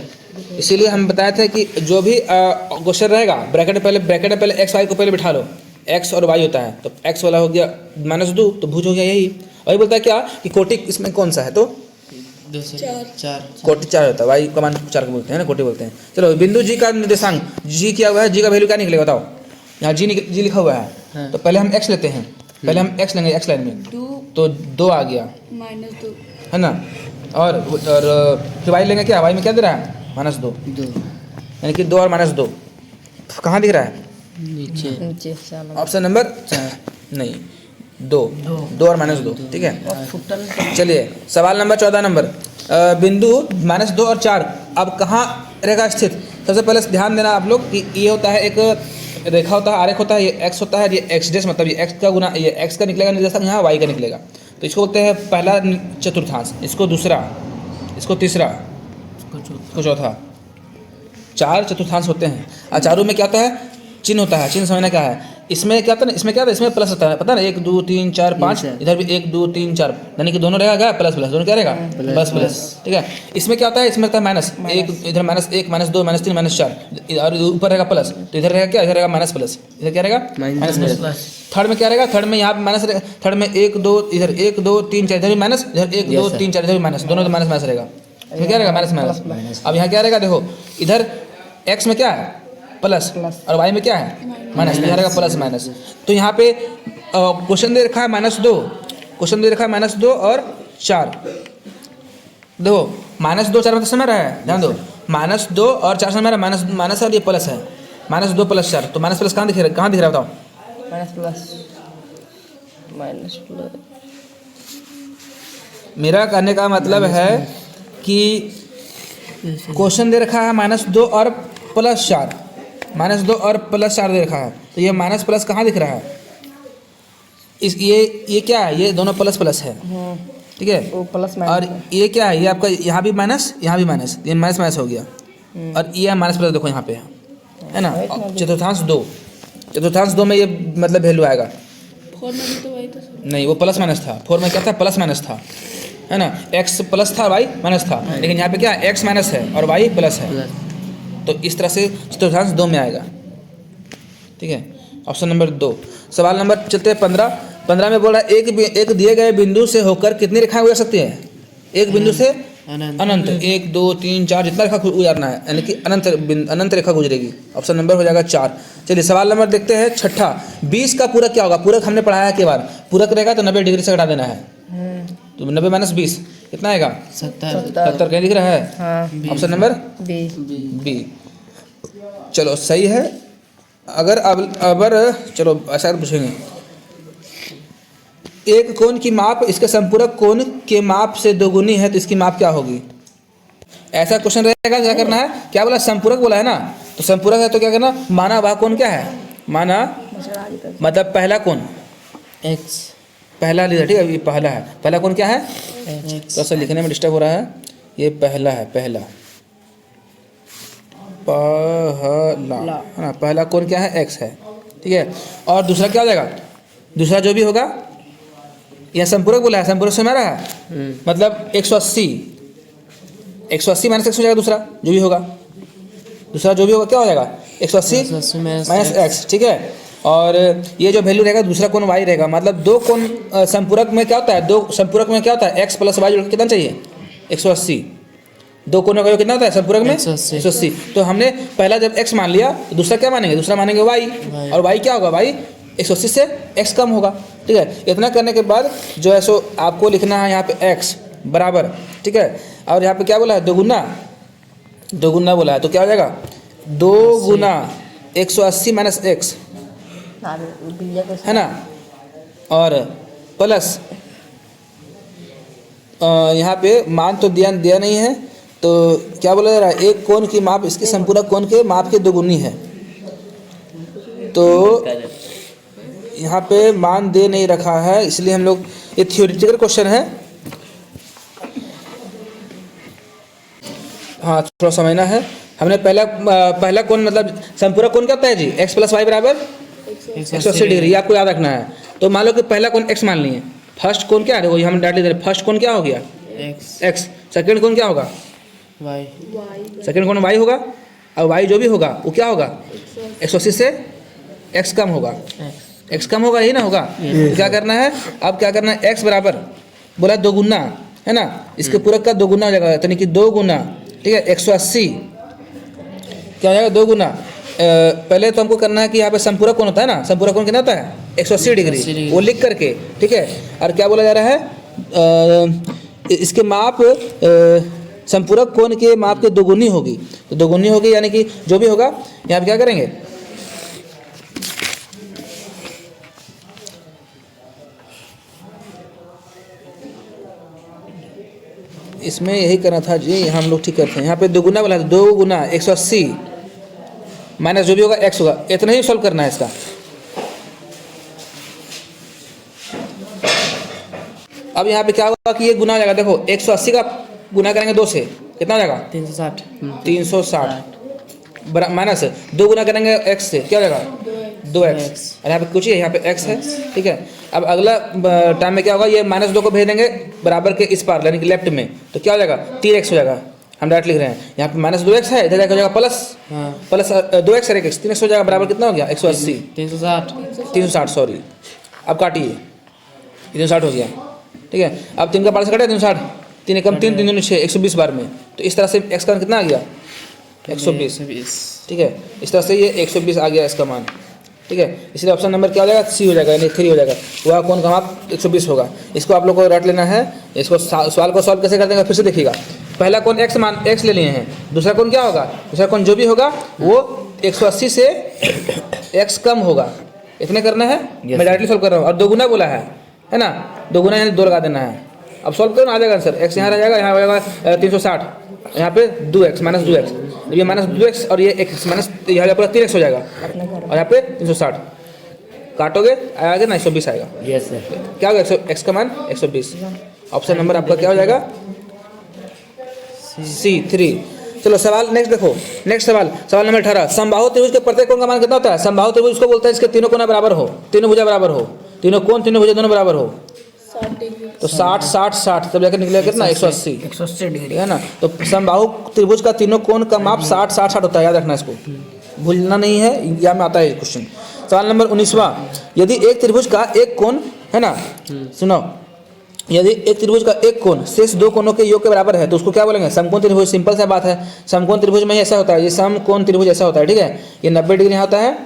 इसीलिए हम बताए थे कि जो भी क्वेश्चन रहेगा ब्रैकेट में पहले x y को पहले बिठा लो, x और y होता है, तो x वाला हो गया -2, तो भुज हो गया यही। वही बोलता है क्या कि कोटि इसमें कौन सा है, तो 4 कोटि 4 होता है, y का मान 4 को बोलते हैं ना, कोटि बोलते हैं। चलो बिंदु जी का निर्देशांक g क्या हुआ है, g का वैल्यू क्या निकलेगा बताओ। यहाँ g लिखा हुआ है, हाँ। तो पहले हम x लेते हैं, पहले हम x लेंगे, x लाइन में, तो 2 आ गया, -2 है ना। और फिर y लेंगे, क्या y में क्या दे रहा है, -2, 2 यानी कि 2 और -2 कहाँ दिख रहा है, नीचे ऑप्शन नंबर 4 नहीं, 2 और -2, ठीक है। चलिए सवाल नंबर 14 नंबर, बिंदु -2 और 4 अब कहाँ रहेगा स्थित। सबसे पहले ध्यान देना आप लोग कि ये होता है, एक रेखा होता है, आरेख होता है, ये x होता है, ये x डैश, मतलब ये x का गुना, ये x का निकलेगा निर्देशांक, यहाँ y का निकलेगा। तो इसको बोलते हैं पहला चतुर्थांश, इसको दूसरा, इसको तीसरा, इसको चौथा। 4 चतुर्थांश होते हैं, और चारों में क्या होता है, चिन्ह होता है। चिन्ह समझना क्या है, इसमें क्या होता है, इसमें क्या होता है, इसमें प्लस होता है, पता है, 1 2 3 4 5, इधर भी 1 2 3 4, यानी कि दोनों रहेगा क्या, प्लस, दोनों क्या रहेगा, प्लस, ठीक है। इसमें क्या होता है, इसमें होता है -1, इधर -1 -2 -3 -4, और ऊपर रहेगा प्लस, तो इधर रहेगा क्या, इधर रहेगा -प्लस, इधर क्या रहेगा -प्लस। थर्ड में क्या रहेगा, थर्ड में यहाँ पे माइनस रहेगा, थर्ड में 1 2, इधर 1 2 3 4, इधर भी माइनस, इधर 1 2 3 4, इधर भी माइनस, दोनों माइनस रहेगा। इसमें क्या रहेगा, माइनस। अब यहाँ क्या रहेगा, देखो इधर x में क्या है, प्लस, और y में क्या है, माइनस, यहाँ रहेगा प्लस माइनस। तो यहाँ पे क्वेश्चन दे रखा है -2, क्वेश्चन दे रखा है -2 और 4। देखो -2 4 मतलब समझ रहा है, ध्यान दो, -2 और 4 समझ रहा है, माइनस और ये प्लस है, -2 + 4, तो माइनस प्लस कहाँ दिख रहा है, बताओ। माइनस मेरा कहने का मतलब है कि क्वेश्चन दे रखा है -2 और +4, -2 और +4 दे रखा है, तो ये माइनस प्लस कहाँ दिख रहा है, इस ये क्या है, ये दोनों प्लस है, ठीक है। वो प्लस और ये क्या है, ये आपका यहाँ भी माइनस, यहाँ भी माइनस, ये माइनस हो गया, और ये माइनस प्लस देखो यहाँ पे है, है ना। चतुर्थांश 2, चतुर्थांश 2 में ये मतलब वैल्यू आएगा। 4 में भी तो वही था सर। नहीं, वो प्लस माइनस था। 4 में क्या था, प्लस माइनस था, है ना। x प्लस था, y माइनस था, लेकिन यहाँ पे क्या है, x माइनस है और y प्लस है। तो इस तरह से चतुर्थांश 2 में आएगा। ठीक है, ऑप्शन नंबर 2। सवाल नंबर चलते हैं 15 में बोल रहा है एक दिए गए बिंदु से होकर कितनी रेखाएं गुजर सकती हैं। एक बिंदु से अनंत, 1 2 3 4 जितना रेखा गुजरना है, यानी कि अनंत रेखा गुजरेगी। ऑप्शन नंबर हो जाएगा 4। चलिए सवाल नंबर देखते हैं 6। 20 का पूरक क्या होगा। पूरक हमने पढ़ाया है, के बार पूरक रहेगा तो 90 डिग्री से घटा देना है। तो 90 माइनस 20 कितना आएगा, 70 कहीं दिख रहा है। हाँ। Option number B. चलो सही है। अगर अब चलो ऐसा पूछेंगे, एक कोण की माप इसके संपूरक कोण के माप से दोगुनी है तो इसकी माप क्या होगी। ऐसा क्वेश्चन रहेगा। क्या करना है, क्या बोला, संपूरक बोला है ना, तो संपूरक है तो क्या करना, माना वह कोण क्या है, माना मतलब पहला कोण x पहला लीजिए। ठीक है, ये पहला है, पहला कोण क्या है, तो ऐसा लिखने में डिस्टर्ब हो रहा है। ये पहला है, पहला है ना, पहला कोण क्या है, x है। ठीक है, और दूसरा क्या हो जाएगा, दूसरा जो भी होगा, यह संपूरक बोला है, संपूरक से हमारा है मतलब 180 माइनस x हो जाएगा। दूसरा जो भी होगा, दूसरा जो भी होगा क्या हो जाएगा, 180 माइनस x। ठीक है, और ये जो वैल्यू रहेगा दूसरा कोण y रहेगा। मतलब दो कोण संपूरक में क्या होता है, दो संपूरक में क्या होता है, x प्लस y जोड़ के कितना चाहिए, 180। दो कोणों का योग कितना होता है संपूरक में, 180। तो हमने पहला जब x मान लिया तो दूसरा क्या मानेंगे, दूसरा मानेंगे y, और y क्या होगा, y 180 से x कम होगा। ठीक है, इतना करने के बाद जो है सो आपको लिखना है यहाँ पे x बराबर। ठीक है, और यहाँ पे क्या बोला है, दोगुना बोला है, तो क्या हो जाएगा, 2 गुना 180 माइनस x, है ना, और प्लस यहाँ पे मान तो दिया नहीं है, तो क्या बोला जा रहा है, एक कोण की माप इसके संपूरक कोण के माप के दोगुनी है। तो यहाँ पे मान दे नहीं रखा है, इसलिए हम लोग, ये थ्योरेटिकल क्वेश्चन है, हाँ थोड़ा समझना है। हमने पहला कोण मतलब संपूरक कोण क्या होता है जी, x प्लस वाई बराबर 180 डिग्री, ये आपको याद रखना है। तो मान लो कि पहला कोण x मान लिए, फर्स्ट कोण क्या है, वो हम डाल दे, फर्स्ट कोण क्या हो गया, x, सेकंड कोण क्या होगा, y, सेकंड कोण y होगा, और y जो भी होगा वो क्या होगा, 180 से x कम होगा, x कम होगा, यही ना होगा। तो क्या करना है, अब क्या करना है, x बराबर बोला दोगुना, है ना, इसके पूरक का दोगुना हो जाएगा, यानी कि 2 गुना, ठीक है, 180 क्या हो जाएगा, 2 गुना। पहले तो हमको करना है कि यहाँ पे संपूरक कोण होता है ना, संपूरक कोण कितना होता है, 180 डिग्री, वो लिख करके। ठीक है, और क्या बोला जा रहा है, इसके माप संपूरक कोण के माप के दोगुनी होगी, तो दोगुनी होगी यानी कि जो भी होगा यहाँ पे क्या करेंगे, इसमें यही करना था जी, हम लोग ठीक करते हैं। यहाँ पे दोगुना वाला 2 गुना 180 माइनस जो भी होगा x होगा, इतना ही सॉल्व करना है इसका। अब यहाँ पे क्या होगा कि ये गुना हो जाएगा, देखो 180 का गुना करेंगे 2 से कितना हो जाएगा, 360 माइनस 2 गुना करेंगे x से क्या हो जाएगा, 2x, और यहाँ पे कुछ ही है, यहाँ पे x है। ठीक है, अब अगला टाइम में क्या होगा, ये -2 को भेज देंगे बराबर के इस पार यानी कि लेफ्ट में, तो क्या हो जाएगा, 3x हो जाएगा। हम डायरेक्ट लिख रहे हैं, यहाँ पे -2x है, इधर जाकर हो जाएगा प्लस 2x और 1x, 3x हो जाएगा बराबर कितना हो गया, 180 360 सॉरी, अब काटिए 360 हो गया। ठीक है, अब 3 का 12 से कटा 360, 3 कम 3 3 6 120 बार में, तो इस तरह से x का कितना आ गया, 120। ठीक है, इस तरह से ये 120 आ गया इसका मान। ठीक है, इसलिए ऑप्शन नंबर क्या हो जाएगा, सी हो जाएगा, यानी 3 हो जाएगा, वह कोण का माप 120 होगा। इसको आप लोग को रट लेना है। इसको सवाल को सॉल्व कैसे कर देंगे फिर से देखिएगा। पहला कोण x ले लिए हैं, दूसरा कोण क्या होगा, दूसरा कोण जो भी होगा वो 180 से x कम होगा, इतने करना है। मैं डायरेक्टली सॉल्व कर रहा हूँ, और 2 गुना बोला है ना, 2 गुना यानी 2 लगा देना है। अब सॉल्व करो, आ जाएगा आंसर, x यहाँ रह जाएगा, यहाँ हो जाएगा 360, यहाँ पे 2x माइनस 2x, ये -2x और ये x माइनस, यहाँ पूरा 3x हो जाएगा, और यहाँ पे 360 काटोगे आएगा ना 120 आएगा। यस सर, क्या होगा, x का मान 120। ऑप्शन नंबर आपका क्या हो जाएगा, C3। चलो सवाल नेक्स्ट देखो, नेक्स्ट सवाल नंबर 18। समबाहु त्रिभुज के प्रत्येक कोण का मान कितना होता है? समबाहु त्रिभुज उसको बोलते हैं इसके तीनों कोण बराबर हो, तीनों भुजा बराबर हो, तीनों कोण तीनों भुजा दोनों बराबर हो। 60 डिग्री। तो 60 60 60 तब जाकर निकलेगा कितना? 180 डिग्री है ना। तो समबाहु त्रिभुज का तीनों कोण का माप 60 60 60 होता है, याद रखना इसको, भूलना नहीं है, एग्जाम में आता है क्वेश्चन। सवाल नंबर 19वां। यदि एक त्रिभुज का एक कोण है ना, सुनो, यदि एक त्रिभुज का एक कोण शेष दो कोणों के योग के बराबर है तो उसको क्या बोलेंगे? समकोण त्रिभुज। सिंपल सा बात है, समकोण त्रिभुज में ही ऐसा होता है, ये समकोण त्रिभुज ऐसा होता है, ठीक है। ये 90 डिग्री यहाँ होता है,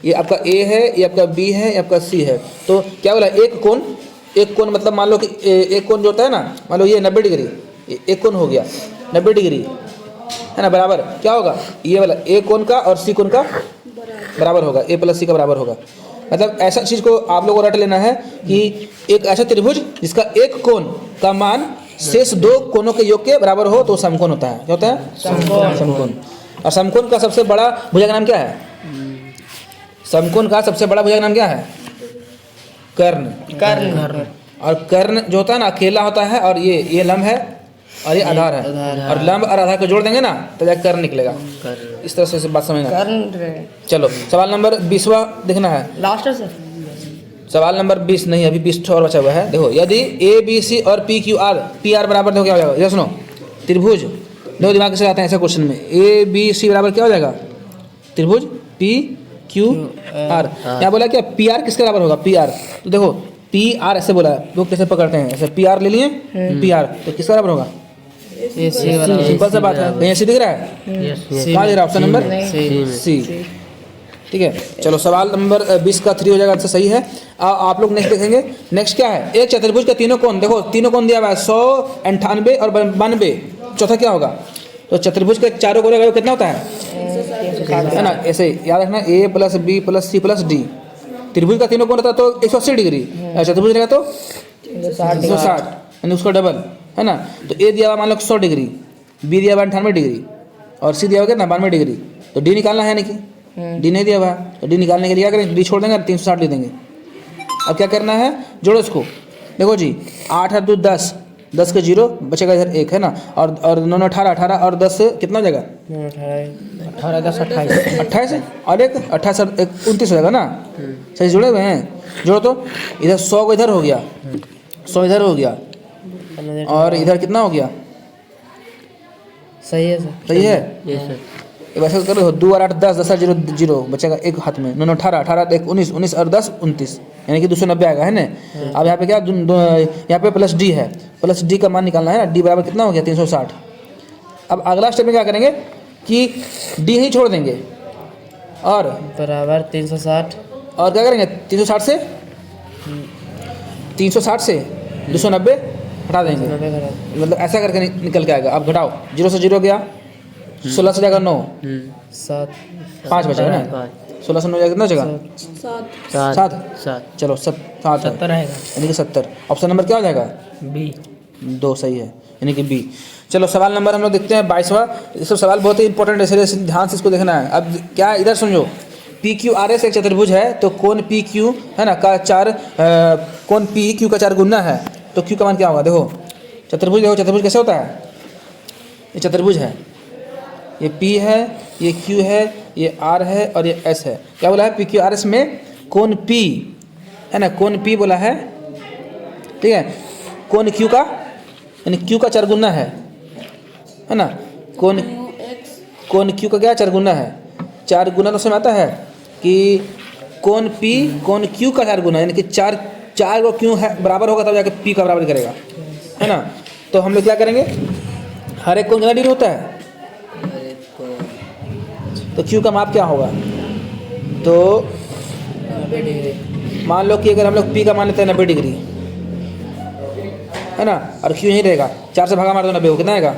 ये आपका ए है, ये आपका बी है, ये आपका सी है। तो क्या बोला? एक कोण मतलब मान लो कि एक कोण जो होता है ना, मान लो ये 90 डिग्री, एक कोण हो गया 90 डिग्री है ना, बराबर क्या होगा? ये वाला ए कोण का और सी कोण का बराबर होगा, ए प्लस सी का बराबर होगा। मतलब ऐसा चीज़ को आप लोगों को रट लेना है कि एक ऐसा त्रिभुज जिसका एक कोण का मान शेष दो कोणों के योग के बराबर हो तो समकोण होता है। क्या होता है? समकोण। और समकोण का सबसे बड़ा भुजा का नाम क्या है? समकोण का सबसे बड़ा भुजा का नाम क्या है? कर्ण। और कर्ण जो होता है ना अकेला होता है, और ये लंब है और ये आधार है, और लंब और आधार को जोड़ देंगे ना तो जाकर कर्ण निकलेगा। इस तरह से बात समझना। चलो सवाल नंबर 20वां देखना है, लास्ट है सर। सवाल नंबर 20 नहीं, अभी 20 और बचा हुआ है। देखो, यदि ए बी सी और P Q R, P R बराबर देखो क्या हो जाएगा? ये सुनो, त्रिभुज देखो दिमाग से आते हैं ऐसा क्वेश्चन में, ए बी सी बराबर क्या हो जाएगा? त्रिभुज पी क्यू आर। क्या बोला? क्या पी आर किसके बराबर होगा? P R. तो देखो पी आर ऐसे बोला है, लोग कैसे पकड़ते हैं? ऐसे पी आर ले लिए, पी आर तो किसके बराबर होगा? सिंपल सा बात है, कहीं ऐसे दिख रहा है? कहाँ दिख रहा है? ऑप्शन नंबर सी, ठीक है। चलो सवाल नंबर 20 का 3 हो जाएगा, आंसर सही है। आप लोग नेक्स्ट देखेंगे। नेक्स्ट क्या है? एक चतुर्भुज का तीनों कोण, देखो तीनों कोण दिया हुआ है 100, 98 और 92। चौथा क्या होगा? तो चतुर्भुज के चारों कोण का कितना होता है ना, ऐसे याद रखना, A plus B plus C plus D. त्रिभुज का तीनों कोण रहता तो 180 डिग्री, चतुर्भुज रहेगा तो 160, यानी उसका डबल है ना। तो ए दिया हुआ मान लो 100 डिग्री, बी दिया हुआ 98 डिग्री और सी दिया हुआ कितना? 92 डिग्री। तो डी निकालना है, नहीं कि डी नहीं दिया हुआ है, तो डी निकालने के लिए क्या करेंगे? डी छोड़ देंगे, 360 ले देंगे। अब क्या करना है? जोड़ो इसको। देखो जी, 8 और 2 10, 10 के 0 बचेगा इधर 1 है ना, और 9 18, 18 और 10 कितना हो जाएगा? 18 10 28 28 और 1 28 और 1 29 हो जाएगा ना। सही जुड़े हुए हैं, जोड़ो तो। इधर 100 को इधर हो गया, 100 इधर हो गया, और इधर कितना हो गया? सही है सर। सही है। ये सर वैसे करो, 2 और 8 10, 10 और 0 0 बचेगा एक हाथ में, 9 18, 18 1 19, 19 और 10 29, यानी कि 290 आएगा है ना। अब यहाँ पे क्या, यहाँ पे प्लस डी है, प्लस डी का मान निकालना है ना। डी बराबर कितना हो गया? 360। अब अगला स्टेप में क्या करेंगे कि डी ही छोड़ देंगे, और बराबर 360, और क्या करेंगे? 360 से 290 हटा देंगे, मतलब ऐसा करके निकल के आएगा। अब घटाओ, 0 से 0 गया, 16 से जाएगा 9, 7 5 बचेगा ना। 16 से 9 जाएगा कितना बचेगा? 7 7। चलो 7 रहेगा, यानी कि 70। ऑप्शन नंबर क्या हो जाएगा? बी 2 सही है, यानी कि बी। चलो सवाल नंबर हम लोग देखते हैं 22वां। ये सब सवाल बहुत ही इंपॉर्टेंट है, इसलिए ध्यान से इसको देखना है। अब क्या, इधर समझो, पी क्यू आर एस एक चतुर्भुज है, तो कोण पी क्यू है ना का 4 कोण पी क्यू का 4 गुना है, तो क्यू का मान क्या होगा? देखो चतुर्भुज, देखो चतुर्भुज कैसे होता है? ये चतुर्भुज है, ये पी है, ये क्यू है, ये आर है और ये एस है। क्या बोला है? पी क्यू आर एस में कोण पी है ना, कोण पी बोला है, ठीक है। कोण क्यू का, यानी क्यू का 4 गुना है ना। कोण क्यू का क्या 4 गुना है? 4 गुना तो समझ आता है कि कोण पी कोण क्यू का 4 गुना, यानी कि 4 को क्यू है बराबर होगा तब जाके पी का बराबर करेगा, है ना। तो हम लोग क्या करेंगे? हर एक कोण कितना डिग्री होता है? तो क्यू का माप क्या होगा? तो मान लो कि अगर हम लोग पी का मान लेते हैं 90 डिग्री, है ना, और क्यू नहीं रहेगा, 4 से भागा मार दो 90 हो, कितना आएगा?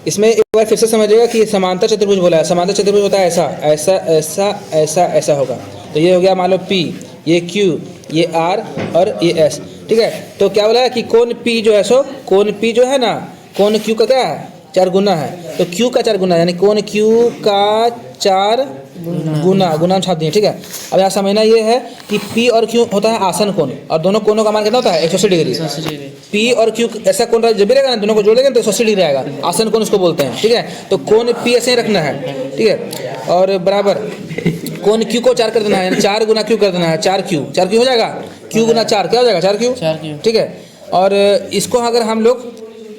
इसमें एक बार फिर से समझिएगा कि समांतर चतुर्भुज बोला है। समांतर चतुर्भुज होता है ऐसा ऐसा ऐसा ऐसा ऐसा होगा। तो ये हो गया मान लो पी, ये क्यू, ये आर और ये एस, ठीक है। तो क्या बोला है कि कोण पी जो है, सो कोण पी जो है ना, कोण क्यू का क्या है? 4 गुना है, तो Q का 4 गुना यानी कोण Q का 4 गुना, गुना छाप दिए, ठीक है। अब यहाँ समझना ये है कि P और Q होता है आसन कोण, और दोनों कोणों का मान कितना होता है 180 डिग्री। P और Q ऐसा कोण जब भी रहेगा ना, दोनों को जोड़ देंगे तो 180 डिग्री आएगा, आसन कोण उसको बोलते हैं, ठीक है। तो कोण P ऐसे ही रखना है, ठीक है, और बराबर कोण Q को 4 कर देना है, यानी 4 गुना Q कर देना है, 4Q हो जाएगा, Q गुना 4 क्या हो जाएगा 4Q, ठीक है। और इसको अगर हम लोग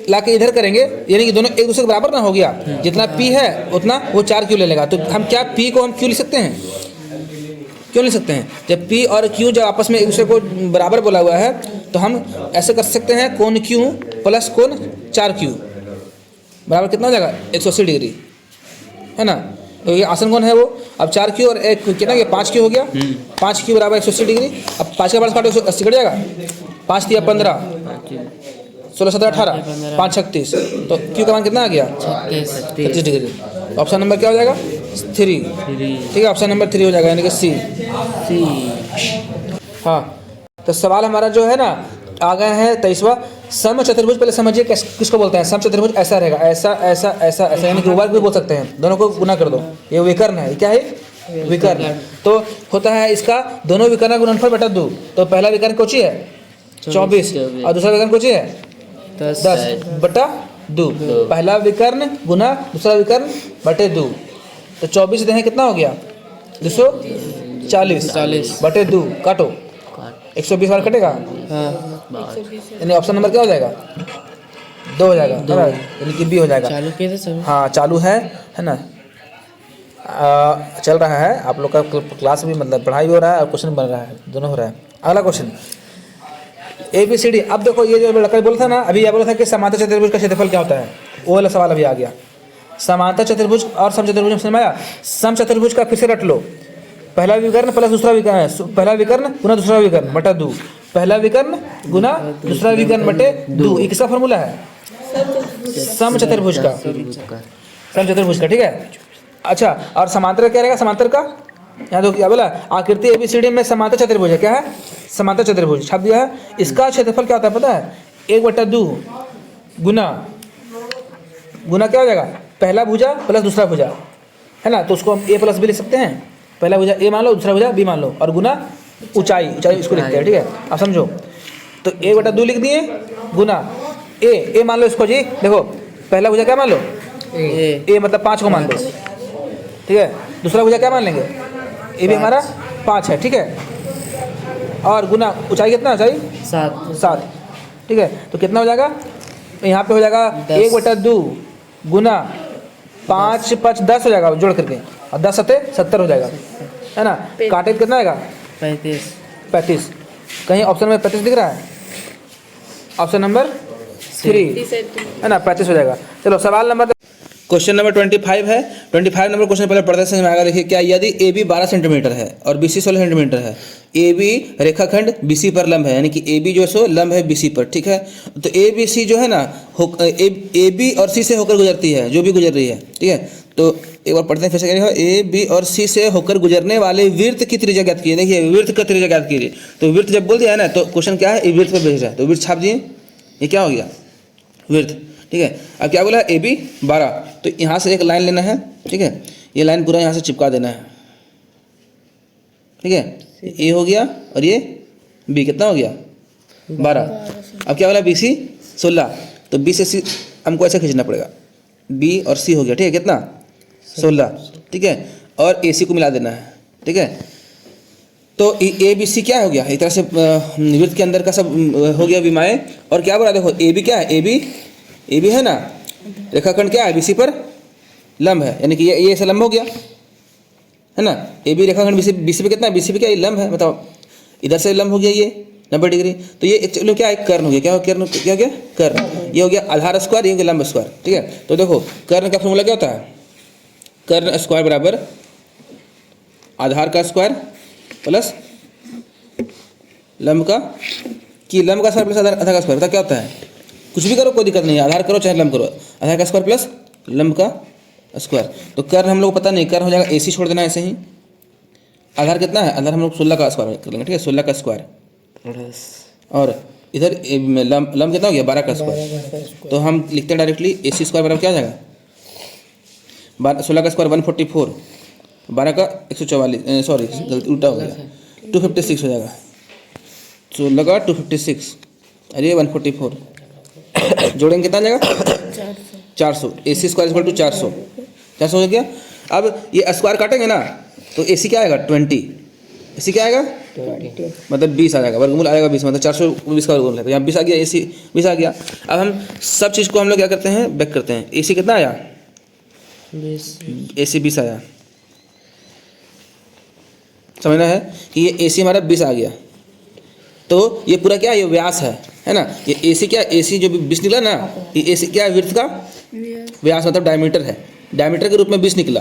लाके इधर करेंगे यानी कि दोनों एक दूसरे के बराबर ना हो गया, जितना P है उतना वो 4Q ले लेगा, तो हम क्या P को हम Q लिख सकते हैं, क्यों लिख सकते हैं, जब P और Q जब आपस में एक दूसरे को बराबर बोला हुआ है तो हम ऐसे कर सकते हैं कोण Q प्लस कोण 4Q बराबर कितना हो जाएगा 180 डिग्री, है ना। तो ये आसन कोण है वो, अब 4Q और एक कितना गया 5Q हो गया, 5Q बराबर 180 डिग्री। अब 5 के बाद काटो 180 कट जाएगा, 5 तिया 15, 16 17 18, 5 36, तो Q का मान कितना आ गया 36 डिग्री। ऑप्शन नंबर क्या हो जाएगा 3, ठीक है, ऑप्शन नंबर 3 हो जाएगा यानी कि सी। हाँ, तो सवाल हमारा जो है ना आ गए हैं 23वां, सम चतुर्भुज। पहले समझिए किसको बोलते हैं, सम चतुर्भुज ऐसा रहेगा, ऐसा ऐसा ऐसा ऐसा, यानी कि वर्ग भी बोल सकते हैं, दोनों को गुना कर दो, ये विकर्ण है, क्या है विकर्ण। तो होता है इसका दोनों विकर्ण का गुणनफल बटा 2, तो पहला विकर्ण कोची है 24 और दूसरा विकर्ण कोची है 10 बटा 2, पहला विकर्ण गुना दूसरा विकर्ण बटे 2, तो 24 दें कितना हो गया 240 बटे 2, काटो 120 बार कटेगा, यानी ऑप्शन नंबर क्या हो जाएगा 2 हो जाएगा, यानी कि बी हो जाएगा। हाँ चालू है ना, चल रहा है, आप लोग का क्लास भी मतलब पढ़ाई भी हो रहा है और क्वेश्चन बन रहा है, दोनों हो रहा है। अगला क्वेश्चन ABCD। अब देखो ये जो लड़का बोला था ना, अभी यह बोला था कि समांतर चतुर्भुज का क्षेत्रफल क्या होता है, वो वाला सवाल अभी आ गया। समांतर चतुर्भुज और सम चतुर्भुज में समझ में आया। सम चतुर्भुज का फिर से रट लो, पहला विकर्ण प्लस दूसरा विकर्ण, पहला विकर्ण गुना दूसरा विकर्ण बटा 2, पहला विकर्ण गुना दूसरा विकर्ण बटे 2, ये किसका फॉर्मूला है सम चतुर्भुज का, सम चतुर्भुज का, ठीक है। अच्छा, और समांतर क्या रहेगा, समांतर का यहाँ तो क्या बोला, आकृति ABCD में समांतर चतुर्भुज है, क्या है समांतर चतुर्भुज छाप दिया है। इसका क्षेत्रफल क्या होता है पता है 1/2 गुना क्या हो जाएगा पहला भुजा प्लस दूसरा भुजा, है ना, तो उसको हम A प्लस B लिख सकते हैं, पहला भुजा A मान लो दूसरा भुजा B मान लो, और गुना ऊंचाई इसको लिखते हैं, ठीक है। अब समझो, तो 1/2 लिख दिए गुना A मान लो इसको जी, देखो पहला भुजा क्या मान लो A मतलब 5 को मान लो, ठीक है, दूसरा भुजा क्या मान लेंगे A भी हमारा 5 है, ठीक है, और गुना ऊंचाई कितना ऊंचाई 7, ठीक है, तो कितना हो जाएगा यहाँ पे हो जाएगा 1/2 गुना 5 5 10 हो जाएगा जोड़ करके, और 10 7 70 हो जाएगा, है ना। काटे कितना आएगा 35, कहीं ऑप्शन में 35 दिख रहा है, ऑप्शन नंबर 3 है ना, 35 हो जाएगा। चलो सवाल नंबर क्वेश्चन नंबर 25 है। 25 नंबर क्वेश्चन पहले पढ़ते समझ में आएगा। देखिए क्या, यदि AB 12 सेंटीमीटर है और BC 16 सेंटीमीटर है, AB रेखाखंड BC पर लंब है, यानी कि AB जो है सो लंब है BC पर, ठीक है। तो ABC जो है ना AB और C से होकर गुजरती है, जो भी गुजर रही है, ठीक है। तो एक बार पढ़ते हैं फिर से, AB और C से होकर गुजरने वाले वृत्त की त्रिज्या ज्ञात कीजिए। देखिए वृत्त का त्रिज्या ज्ञात कीजिए, तो वृत्त जब बोल दिया है ना, तो क्वेश्चन क्या है वृत्त पर भेज रहा है, तो वृत्त छाप दिए, ये क्या हो गया वृत्त, ठीक है। अब क्या बोला AB 12, तो यहाँ से एक लाइन लेना है, ठीक है, ये लाइन पूरा यहाँ से चिपका देना है, ठीक है, A हो गया और ये B कितना हो गया 12। अब क्या बोला BC 16, तो B से C हमको ऐसे खींचना पड़ेगा, B और C हो गया, ठीक है, कितना 16, ठीक है, और AC को मिला देना है, ठीक है। तो ABC क्या हो गया, एक तरह से वृत्त के अंदर का सब हो गया विमाएँ। और क्या बोला देखो AB क्या है, AB है ना, रेखाखंड क्या है BC पर लंब है, यानी कि ये ऐसा लंब हो गया, है ना। AB रेखाखंड BC पे कितना है, BC पे क्या ये लंब है, मतलब इधर से लंब हो गया ये 90 डिग्री, तो ये चलो क्या है कर्ण हो गया, क्या हो कर्ण, क्या हो गया कर्ण, ये हो गया आधार स्क्वायर, ये हो गया लंब स्क्वायर, ठीक है। तो देखो कर्ण का फॉर्मूला क्या होता है, कर्ण स्क्वायर बराबर आधार का स्क्वायर प्लस लंब का, कि लंब का स्क्वायर प्लस आधार का स्क्वायर, क्या होता है, कुछ भी करो कोई दिक्कत नहीं है, आधार करो चाहे लंब करो, आधार का स्क्वायर प्लस लंब का स्क्वायर। तो कर्ण हम लोग को पता नहीं, कर्ण हो जाएगा AC छोड़ देना ऐसे ही, आधार कितना है, आधार हम लोग 16 का स्क्वायर कर लेंगे, ठीक है, 16 का स्क्वायर और इधर लम कितना हो गया 12 का स्क्वायर, तो हम लिखते हैं डायरेक्टली AC स्क्वायर बराबर क्या आ जाएगा 16 का स्क्वायर 144, 12 का 144, सॉरी गलती उल्टा हो गया 256 हो जाएगा, 16 का 256 अरे 144 जोड़ेंगे कितना आ जाएगा 400। AC स्क्वायर इक्वल टू 400 हो गया। अब ये स्क्वायर काटेंगे ना तो AC क्या आएगा 20, AC क्या आएगा मतलब 20 आ जाएगा, वर्गमूल आएगा 20, मतलब 420 का वर्गमूल है, तो यहाँ 20 आ गया, AC 20 आ गया। अब हम सब चीज़ को हम लोग क्या करते हैं बैक करते हैं। AC कितना आया 20 AC 20 आया, समझना है कि ये AC हमारा 20 आ गया, तो ये पूरा क्या ये व्यास है ना, ये AC क्या AC जो 20 निकला ना, ये AC क्या है विड्थ का व्यास मतलब डायमीटर है, डायमीटर के रूप में 20 निकला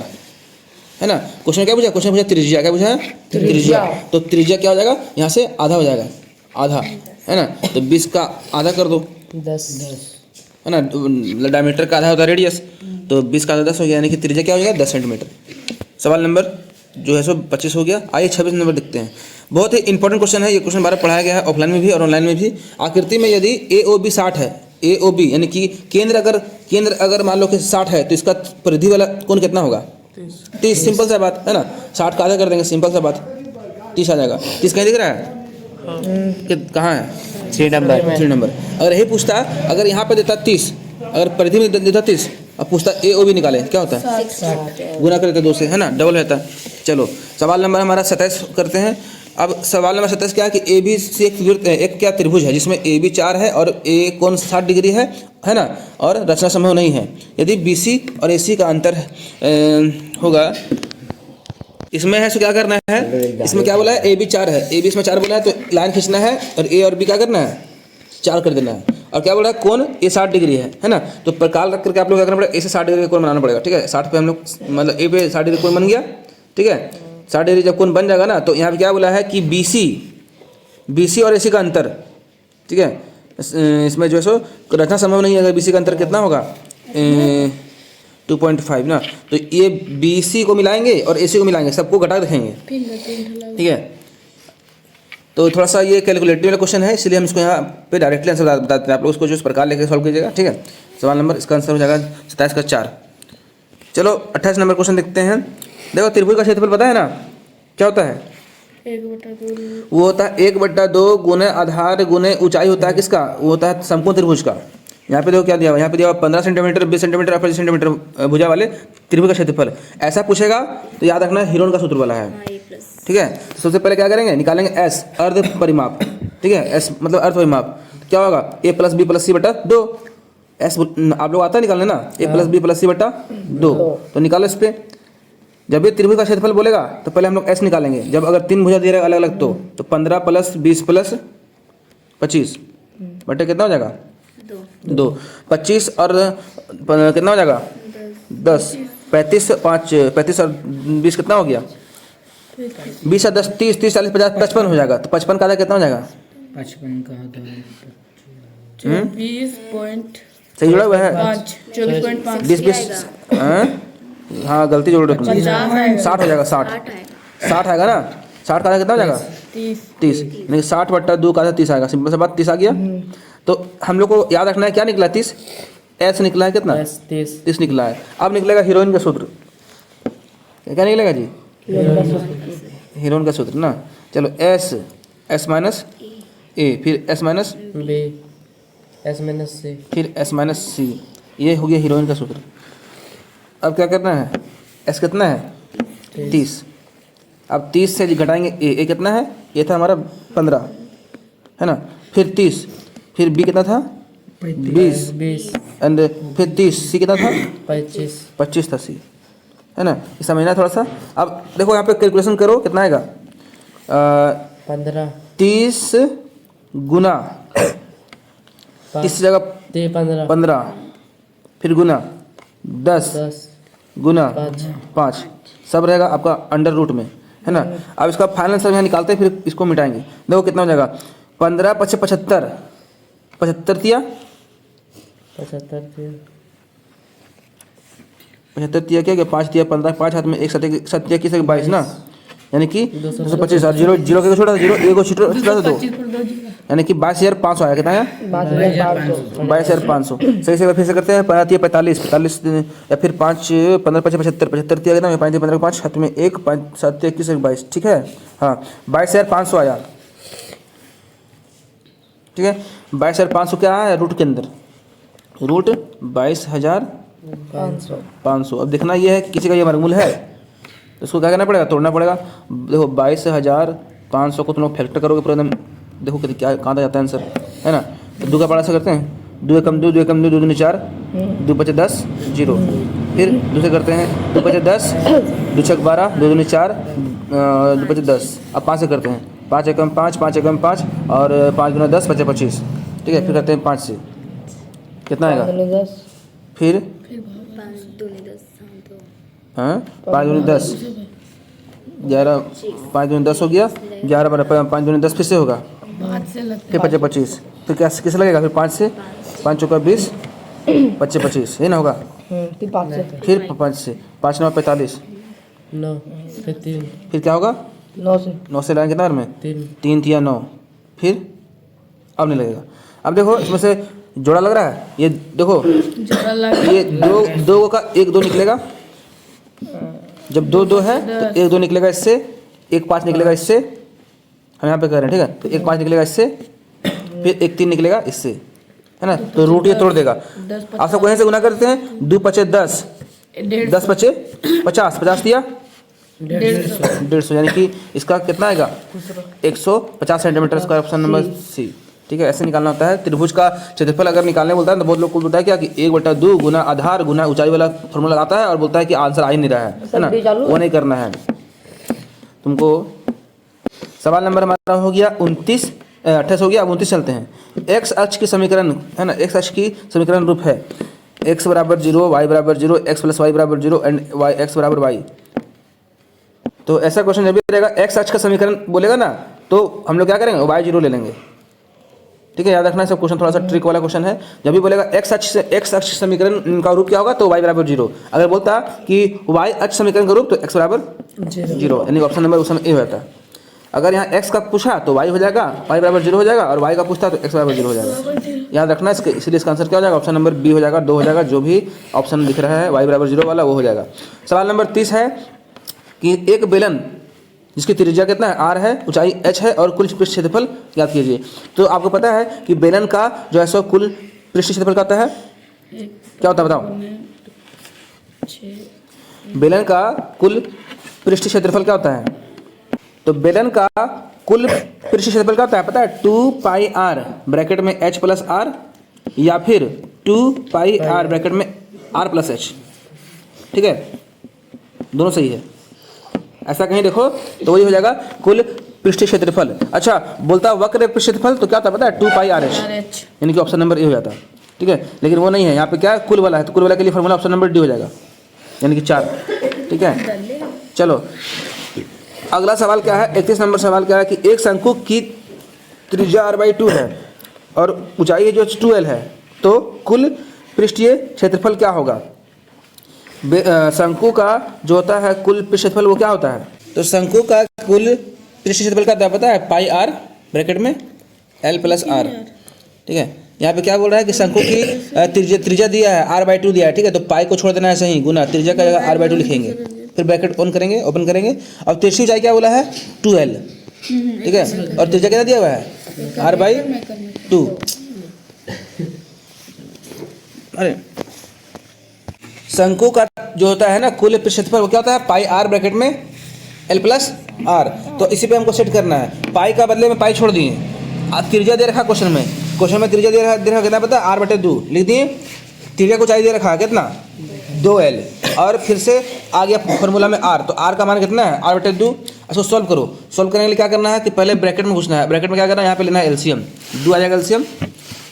है ना। क्वेश्चन क्या पूछा, क्वेश्चन पूछा त्रिज्या, क्या पूछा त्रिज्या, तो त्रिज्या क्या हो जाएगा यहाँ से आधा हो जाएगा, आधा है ना, तो 20 का आधा कर दो 10 है ना, डायमीटर का आधा होता है रेडियस, तो 20 का आधा 10 हो गया, यानी कि त्रिज्या क्या हो जाएगा 10 सेंटीमीटर। सवाल नंबर जो है सो 25 हो गया। आइए 26 नंबर देखते हैं। बहुत ही इंपॉर्टेंट क्वेश्चन है, ये क्वेश्चन बार पढ़ाया गया है ऑफलाइन में भी और ऑनलाइन में भी। आकृति में यदि AOB 60 है, AOB यानी कि केंद्र अगर मान लो कि 60 है, तो इसका परिधि वाला कोण कितना होगा 30, सिंपल सा बात है ना, 60 का आधा कर देंगे, सिंपल सा बात 30 आ जाएगा। 30 कहीं दिख रहा है कहाँ है 3 नंबर। अगर यही पूछता अगर यहाँ पे देता 30, अगर परिधि में देता 30, अब पूछता AOB निकाले क्या होता है गुना कर देते 2 से है ना, डबल रहता है। चलो सवाल नंबर हमारा 27 करते हैं। अब सवाल नंबर 27 क्या है कि ABC एक क्या त्रिभुज है जिसमें AB 4 है और A कोण 60 डिग्री है ना, और रचना संभव नहीं है। यदि BC और AC का अंतर होगा, इसमें है तो क्या करना है, इसमें क्या बोला है AB 4 है, AB इसमें 4 बोला है, तो लाइन खींचना है और A और B क्या करना है 4 कर देना है। और क्या बोल रहा है कोण A 60 डिग्री है ना, तो प्रकार रख करके आप लोग क्या करना पड़ेगा, A से 60 डिग्री का कोण बनाना पड़ेगा, ठीक है। 60 पे हम लोग मतलब A पे 60 डिग्री कोण बन गया, ठीक है। 60 डिग्री जब कोण बन जाएगा ना, तो यहाँ पे क्या बोला है कि BC और AC का अंतर, ठीक है, इसमें जो है सो रचना संभव नहीं है। अगर BC का अंतर कितना होगा 2.5 ना, तो ये BC को मिलाएंगे और AC को मिलाएंगे, सबको घटा देखेंगे, ठीक है। तो थोड़ा सा ये कैलकुलेटिव वाला क्वेश्चन है, इसलिए हम इसको यहाँ पे डायरेक्टली आंसर बताते हैं, आप लोग इसको जो इस प्रकार लेके सॉल्व कीजिएगा, ठीक है। सवाल नंबर इसका आंसर हो जाएगा 27 का 4। चलो 28 नंबर क्वेश्चन देखते हैं। देखो त्रिभुज का क्षेत्रफल पता है ना क्या होता है, 1/2 वो होता है 1/2 गुने आधार गुने ऊंचाई होता है किसका, वो होता है समकोण त्रिभुज का। यहाँ पे देखो क्या दिया हुआ, यहाँ पे दिया हुआ 15 सेंटीमीटर 20 सेंटीमीटर और 25 सेंटीमीटर भुजा वाले त्रिभुज का क्षेत्रफल। ऐसा पूछेगा तो याद रखना हीरोन का सूत्र वाला है, ठीक है। तो सबसे पहले क्या करेंगे, निकालेंगे S अर्ध परिमाप, ठीक है, S मतलब अर्ध परिमाप क्या होगा A + B + C / 2। S आप लोग आता है निकालने ना, A + B + C / 2, तो निकालो इस पे। जब ये त्रिभुज का क्षेत्रफल बोलेगा तो पहले हम लोग S निकालेंगे, जब अगर 3 भुजा दे रहे अलग अलग तो 15 + 20 + 25 बटे कितना हो जाएगा 2, 25 और कितना हो जाएगा 10, 35 और 20 कितना हो गया 20 और 10 30, 30 40 50 55 हो जाएगा। तो 55 का आधा कितना हो जाएगा 55 का आधा 24.5 सही जुड़ा हुआ है 24.5 20 हाँ गलती जोड़ रहे तुमने 60 हो जाएगा 60 आएगा ना, 60 का आधा कितना हो जाएगा 30, नहीं 60/2 का आधा 30 आएगा, सिंपल सा बात 30 आ गया। तो हम लोग को याद रखना है क्या निकला 30, S निकला है कितना 30 निकला है। अब निकलेगा हीरोइन का सूत्र, क्या निकलेगा जी हीरोइन का सूत्र ना। चलो S A फिर S B S - C फिर S - C, ये हो गया हीरोइन का सूत्र। अब क्या करना है, S कितना है 30, अब 30 से घटाएंगे A कितना है, ये था हमारा 15 है ना, फिर 30, फिर B कितना था 20 एंड फिर 30, C कितना था 25 था C है ना, ये समझना थोड़ा सा। अब देखो यहाँ पे कैलकुलेशन करो कितना आएगा 15 30 गुना 30 जगह 15 फिर गुना 10 गुना 5 सब रहेगा आपका अंडर रूट में है ना। अब इसका फाइनल सब यहाँ निकालते हैं, फिर इसको मिटाएंगे। देखो कितना हो जाएगा 15 × 5 = 75, 75 तिया 75 तिया क्या 5 तिया 15, 5 हाथ में 1 7 तिया 22 ना, यानी कि 225। और जीरो के छोटा 0 1 को छोटा 2 यानी कि 22,500 आया। कितना है? 22,500। सही से फिर से करते हैं। 45, 45 या फिर 5 15 5 75, 75 दिया गया ना, 5 15 5 हाथ में 1 5 7 21 22, ठीक है। हाँ 22,500 आया, ठीक है। 22,500 क्या है रूट के अंदर? रूट 22,500। अब देखना ये है किसी का ये वर्गमूल है तो इसको क्या करना पड़ेगा? तोड़ना पड़ेगा। देखो 22,500 को तुम लोग फैक्टर करोगे पूरा एकदम, देखो कि क्या कहाँ तक जाता है आंसर, है ना। तो 2 का बड़ा से करते हैं, 2 एकम 2, 2 एकम 2, 2 दूनी 4, 2 5 10 0। फिर दूसरे करते हैं 2 5 10, 2 6 12, 2 दूनी 4, 2 5 10। अब 5 से करते हैं, 5 एकम 5, 5 एकम 5 और 5 गुना 10 5 25, ठीक है। फिर करते हैं 5 से, कितना आएगा? फिर 5 दूनी 10, 11 5 दूनी 10 हो गया, 11 5 दूनी 10 फिर से होगा, फिर 5 25, फिर कैसे किसे लगेगा? फिर 5 से, 5 चौका 20, 25 25, ये ना होगा। फिर 5 से, 5 9 45, 9 फिर 3, फिर क्या होगा? 9 से लाइन कितना में? 3 थी या 9, फिर अब नहीं लगेगा। अब देखो इसमें से जोड़ा लग रहा है, ये देखो ये 2 का 1 2 निकलेगा। जब 2 2 है तो 1 2 निकलेगा इससे, 1 5 निकलेगा इससे, हम यहाँ पे कर रहे हैं, ठीक है। तो 1 5 निकलेगा इससे, फिर 1 3 निकलेगा इससे, है ना। तो रूट ये तोड़ देगा। आप सब कहीं से गुना करते हैं, 2 5 10, 10 5 50, 50 दिया 150, यानी कि इसका कितना आएगा? 150 centimetre square, option number C, ठीक है। ऐसे निकालना होता है। त्रिभुज का क्षेत्रफल अगर निकालने बोलता है तो बहुत लोग को बोलता है क्या कि 1/2 गुना आधार गुना ऊंचाई वाला फॉर्मूला लगाता है और बोलता है कि आंसर आ ही नहीं रहा है ना। वो नहीं करना है तुमको। सवाल नंबर हमारा हो गया 29, 28 हो गया। अब 29 चलते हैं। एक्स अक्ष की समीकरण है ना, एक्स अक्ष की समीकरण रूप है x बराबर 0, y बराबर 0, x प्लस वाई बराबर 0 एंड y x बराबर y। तो ऐसा क्वेश्चन जब भी रहेगा एक्स अक्ष का समीकरण बोलेगा ना तो हम लोग क्या करेंगे? y0 ले लेंगे, ठीक है। याद रखना है सब क्वेश्चन थोड़ा सा ट्रिक वाला क्वेश्चन है। जब भी बोलेगा एक्स अक्ष समीकरण का रूप क्या होगा तो y बराबर 0। अगर बोलता कि y अक्ष समीकरण का रूप तो x बराबर 0, यानी ऑप्शन नंबर उस समय ए होता है। अगर यहाँ x का पूछा तो y हो जाएगा, y बराबर 0 हो जाएगा, और y का पूछता तो x बराबर 0 हो जाएगा। याद रखना है इसलिए इसका आंसर क्या हो जाएगा? ऑप्शन नंबर बी हो जाएगा, 2 हो जाएगा। जो भी ऑप्शन दिख रहा है y बराबर 0 वाला वो हो जाएगा। सवाल नंबर 30 है कि एक बेलन जिसकी त्रिज्या कितना है? r है, ऊंचाई h है और कुल पृष्ठ क्षेत्रफल याद कीजिए। तो आपको पता है कि बेलन का जो है सो कुल पृष्ठ क्षेत्रफल क्या होता है? क्या होता है बताओ? बेलन का कुल पृष्ठ क्षेत्रफल क्या होता है? तो बेलन का कुल पृष्ठ क्षेत्रफल क्या होता है पता है? 2 पाई r ब्रैकेट में h प्लस r, या फिर 2 पाई r ब्रैकेट में r प्लस h, ठीक है। दोनों सही है। ऐसा कहीं देखो तो वही हो जाएगा कुल पृष्ठ क्षेत्रफल। अच्छा बोलता वक्र पृष्ठ क्षेत्रफल तो क्या होता है पता है? 2 पाई RH, यानी कि ऑप्शन नंबर ए हो जाता है, ठीक है। लेकिन वो नहीं है, यहाँ पे क्या है? कुल वाला है, तो कुल वाला के लिए फॉर्मूला ऑप्शन नंबर डी हो जाएगा, यानी कि 4, ठीक है। चलो अगला सवाल क्या है? 31 नंबर सवाल क्या है कि एक शंकु की त्रिज्या r/2 है और ऊंचाई जो 2l है, तो कुल पृष्ठीय क्षेत्रफल क्या होगा? शंकु का जो होता है कुल पृष्ठ क्षेत्रफल वो क्या होता है? तो शंकु का कुल पृष्ठ क्षेत्रफल क्या होता है पता है? पाई r ब्रैकेट में l प्लस r, ठीक है। यहाँ पे क्या बोल रहा है कि शंकु की त्रिज्या दिया है r/2 दिया है, ठीक है। तो पाई को छोड़ देना है सही, गुना त्रिज्या का जगह r/2 लिखेंगे, फिर ब्रैकेट ओपन करेंगे। अब तिरछी ऊंचाई क्या बोला है? 2l, ठीक है। और त्रिज्या कितना दिया हुआ है? r/2। अरे शंकु का जो होता है ना कुल पृष्ठ क्षेत्रफल वो क्या होता है? पाई r ब्रैकेट में l प्लस r। तो इसी पे हमको सेट करना है। पाई का बदले में पाई छोड़ दिए, त्रिज्या दे रखा क्वेश्चन में त्रिज्या दे रखा कितना पता है? r/2 लिख दिए। त्रिज्या को चाहिए दे रखा कितना? 2l, और फिर से आ गया फॉर्मूला में r, तो r का मान कितना है? r/2। इसको सॉल्व करो। सॉल्व करने के लिए क्या करना है कि पहले ब्रैकेट में घुसना है। ब्रैकेट में क्या करना है? यहाँ पे लेना है एलसीएम। 2 आ जाएगा एलसीएम,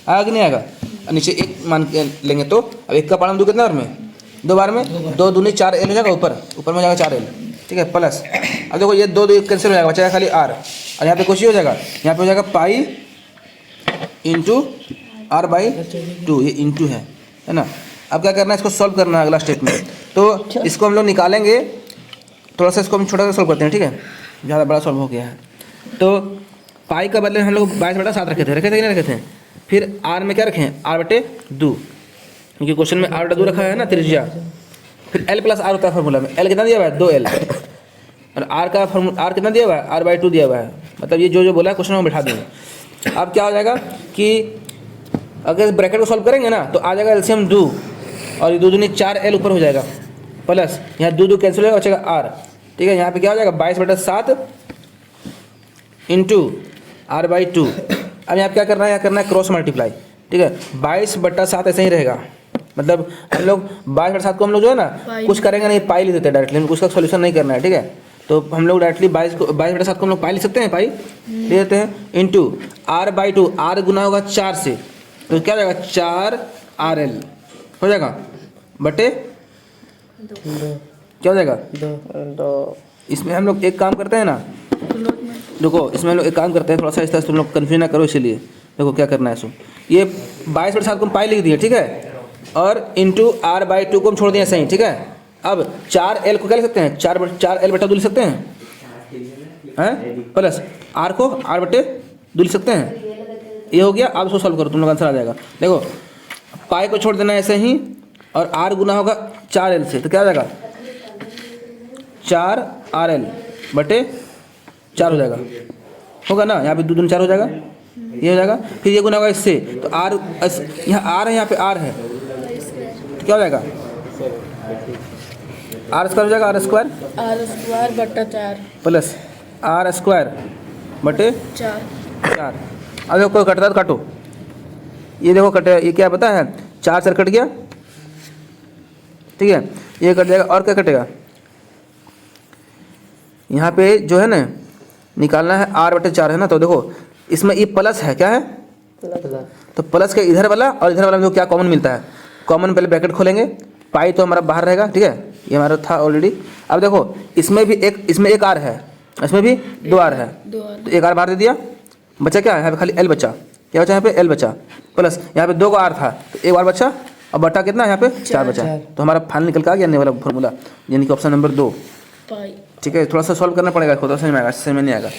आएगा कि नहीं आएगा? नीचे 1 मान लेंगे तो अब 1 का पालन 2 कितना बार में? 2 बार में, 2 दूनी 4l हो जाएगा, ऊपर में हो जाएगा 4l, ठीक है, प्लस। अब देखो ये 2 कैंसिल हो जाएगा, बचाएगा खाली r, और यहाँ पे कुछ ही हो जाएगा, यहाँ पे हो जाएगा पाई इंटू r/2, ये इंटू है ना। अब क्या करना है? इसको सॉल्व करना है अगला स्टेप में। तो इसको हम लोग निकालेंगे, थोड़ा सा इसको हम छोटा सा सॉल्व करते हैं, ठीक है। ज़्यादा बड़ा सॉल्व हो गया है। तो पाई का बदले हम लोग 22/7 रखे थे कि नहीं रखे थे। फिर आर में क्या रखें, r/2, क्योंकि क्वेश्चन में r/2 रखा है ना त्रिज्या। फिर l + r होता है फॉर्मूला में, l कितना दिया हुआ है 2l, और r का फॉर्मूला r कितना दिया हुआ है r/2 दिया हुआ है। मतलब ये जो बोला है क्वेश्चन में बैठा देंगे। अब क्या हो जाएगा कि अगर ब्रैकेट को सॉल्व करेंगे ना तो आ जाएगा एलसीएम 2 और ये 2 दूनी 4l ऊपर हो जाएगा, प्लस यहाँ 2 कैंसिल होगा, बचेगा r। ठीक है, यहाँ पे क्या हो जाएगा 22/7 इंटू r/2। अब यहाँ क्या करना है, यहाँ करना है क्रॉस मल्टीप्लाई। ठीक है, 22/7 ऐसे ही रहेगा। मतलब हम लोग 22/7 को हम लोग जो है ना कुछ करेंगे नहीं, पाई ले देते हैं डायरेक्टली, उसका सोल्यूशन नहीं करना है। ठीक है, तो हम लोग डायरेक्टली 22/7 को हम लोग पाई ले सकते हैं, पाई ले देते हैं, इंटू r/2, r गुना होगा 4 से, तो क्या हो जाएगा 4rl हो जाएगा बटे क्या हो जाएगा 2। इसमें हम लोग एक काम करते हैं ना, देखो इसमें हम लोग एक काम करते हैं, थोड़ा सा इस तरह से तुम लोग कन्फ्यूज ना करो, इसीलिए देखो क्या करना है। सो ये 22/7 को हम पाई लिख दिए, ठीक है, और इंटू r/2 को हम छोड़ दिए सही। ठीक है, अब 4l को क्या लिख सकते हैं, 4l/2 लिख सकते हैं, प्लस r को r/2 लिख सकते हैं। ये हो गया। अब इसको सॉल्व करो, तुम लोग आंसर आ जाएगा। देखो पाई को छोड़ देना ऐसे ही, और r गुना होगा 4l से, तो क्या हो जाएगा 4rl बटे 4 हो जाएगा, होगा ना, यहाँ पे 2 दूनी 4 हो जाएगा, ये हो जाएगा। फिर ये गुना होगा इससे, तो r यहाँ r है, यहाँ पे r है, तो क्या हो जाएगा r² हो जाएगा, r² r² / 4 प्लस r² बटे 4। अब देखो कोई कटता तो काटो, ये देखो कटे, ये क्या पता है 4 से कट गया, ठीक है, ये कट जाएगा, और क्या कटेगा यहाँ पे जो है ना निकालना है r/4 है ना, तो देखो इसमें ये प्लस है, क्या है तो प्लस के इधर वाला और इधर वाला में कॉमन क्या कॉमन मिलता है, कॉमन पहले ब्रैकेट खोलेंगे, पाई तो हमारा बाहर रहेगा। ठीक है, ये हमारा था ऑलरेडी। अब देखो इसमें भी इसमें एक r है, इसमें भी 2 r है, तो एक r बाहर दे दिया, बचा क्या यहाँ पे खाली l बचा, क्या बचा यहाँ पे l बचा, प्लस यहाँ पे 2 का r था तो एक बार बचा, और बटा कितना यहाँ पे 4 बचा, तो हमारा फाइनल निकल के आ गया आने वाला फॉर्मूला, यानी कि ऑप्शन नंबर 2। पाई। ठीक है, थोड़ा सा सॉल्व करना पड़ेगा, खुद समझ में आएगा, समझ में नहीं आएगा।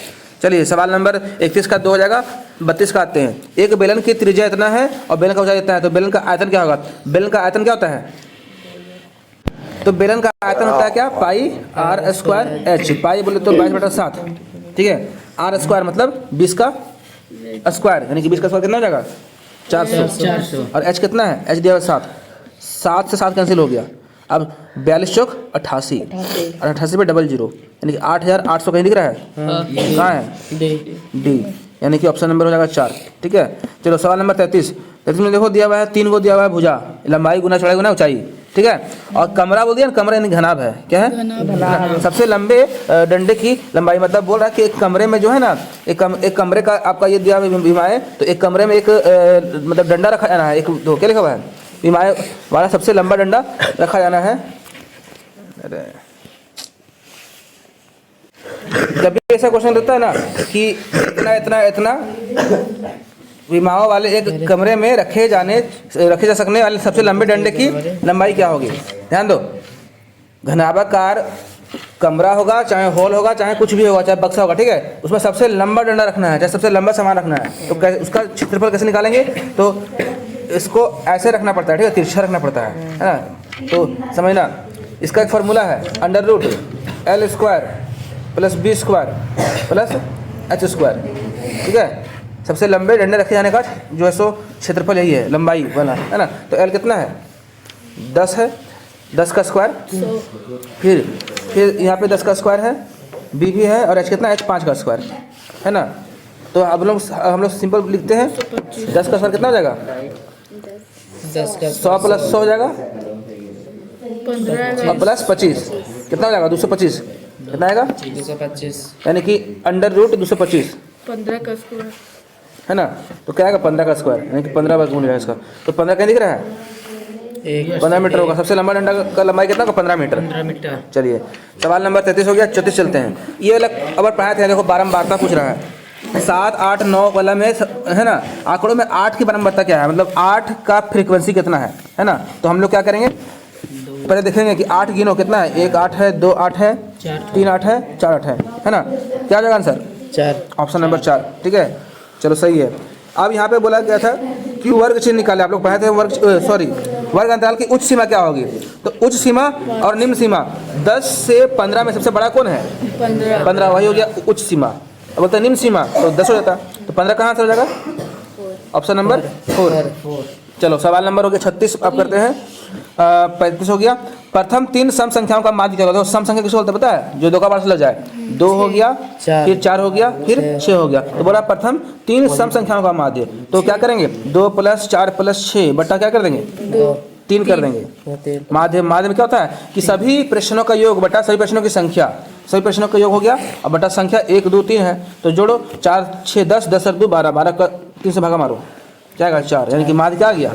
चलिए सवाल नंबर 31 का 2 हो जाएगा। 32 का आते हैं। एक बेलन की त्रिज्या इतना है और बेलन का ऊंचाई इतना है, तो बेलन का आयतन क्या होगा, बेलन का आयतन क्या होता है, तो बेलन का आयतन होता है क्या, पाई r² h, पाई बोले तो 22/7, ठीक है, r² मतलब 20 का स्क्वायर, यानी कि 20 का स्क्वायर कितना हो जाएगा 400, और h कितना है, h दिया 7 से 7 कैंसिल हो गया। अब 42 चौक 88, और 88 पे 00, यानी कि 8800 कहीं दिख रहा है, कहाँ है डी, यानी कि ऑप्शन नंबर हो जाएगा 4। ठीक है, चलो सवाल नंबर 33 में देखो दिया हुआ है 3 को दिया हुआ है भुजा, लंबाई गुना चौड़ाई गुना ऊंचाई। ठीक है, और कमरा बोल दिया ना, कमरा यानी घनाभ है, क्या है सबसे लंबे डंडे की लंबाई, मतलब बोल रहा है कि एक कमरे में जो है ना, एक कमरे का आपका ये दिया हुआ विमाएँ, तो एक कमरे में एक मतलब डंडा रखा जाना है, एक दो क्या लिखा हुआ है, विमाएँ वाला सबसे लंबा डंडा रखा जाना है। अरे जब भी ऐसा क्वेश्चन रहता है ना कि इतना इतना इतना विमाओं वाले एक कमरे में रखे जा सकने वाले सबसे लंबे डंडे की लंबाई क्या होगी, ध्यान दो, घनाभाकार कमरा होगा, चाहे हॉल होगा, चाहे कुछ भी होगा, चाहे बक्सा होगा, ठीक है, उसमें सबसे लंबा डंडा रखना है, चाहे सबसे लंबा सामान रखना है, तो उसका क्षेत्रफल कैसे निकालेंगे, तो इसको ऐसे रखना पड़ता है, ठीक है, तिरछा रखना पड़ता है ना, तो समझना, इसका एक फार्मूला है √L² + B² + H²। ठीक है, सबसे लंबे डंडे रखे जाने का जो है सो क्षेत्रफल यही है, लंबाई वाला, है ना, तो L कितना है 10 है, 10 का स्क्वायर, फिर यहाँ पे 10 का स्क्वायर है, B भी है, और H कितना है, H 5 का स्क्वायर, है ना। तो अब हम लोग सिंपल लिखते हैं, 10 का स्क्वायर कितना हो जाएगा 100 + 100 हो जाएगा, 15 और प्लस 25 कितना हो जाएगा 225, कितना आएगा 225, यानी कि √225, 15 का स्क्वायर, है ना, तो क्या आएगा 15 का स्क्वायर, यानी कि 15 वर्गमूल है इसका, तो 15 कहीं दिख रहा है, 15 मीटर होगा, सबसे लंबा डंडा का लंबाई कितना होगा 15 मीटर। चलिए सवाल नंबर 33 हो गया। 34 चलते हैं। ये वाला अब पढ़ाए थे, देखो बारंबारता पूछ रहा है, 7, 8, 9 वाला में है ना, आंकड़ों में 8 की बारंबारता क्या है, मतलब 8 का फ्रीक्वेंसी कितना है ना, तो हम लोग क्या करेंगे, पहले देखेंगे कि 8 गिनो कितना है, 1 8 है, 2 8 है, 3 8 है, 4 8 है ना, क्या हो जाएगा आंसर 4 ऑप्शन नंबर 4, ठीक है। चलो सही है। अब यहाँ पे बोला गया था कि वर्ग चिन्ह निकाले, आप लोग पढ़े थे वर्ग अंतराल की उच्च सीमा क्या होगी। तो उच्च सीमा और निम्न सीमा 10 से 15 में सबसे बड़ा कौन है? 15, वही हो गया उच्च सीमा। अब बोलते हैं निम्न सीमा तो 10 हो जाता, तो 15 कहाँ से हो जाएगा? Option number 4। चलो सवाल नंबर हो गया 36, अब करते हैं 35 हो गया। प्रथम 3 सम संख्याओं का माध्य क्या होता है? सम संख्या किसको बोलते हैं पता है? जो 2 का बार से लग जाए। 2 हो गया, फिर 4 हो गया, फिर 6 हो गया। तो बोला प्रथम 3 सम संख्याओं का माध्य, तो क्या करेंगे? 2 + 4 + 6 बट्टा क्या कर देंगे? 3 कर देंगे। माध्य में क्या होता है कि सभी प्रश्नों का योग बटा सभी प्रश्नों की संख्या, सभी प्रश्नों का योग हो गया। अब बटा संख्या 1 2 3 है, तो जोड़ो 4 6 10, 10 और 2 12, 12 का 3 से भागा मारो, क्या आएगा? 4, यानी कि माध्य क्या आ गया?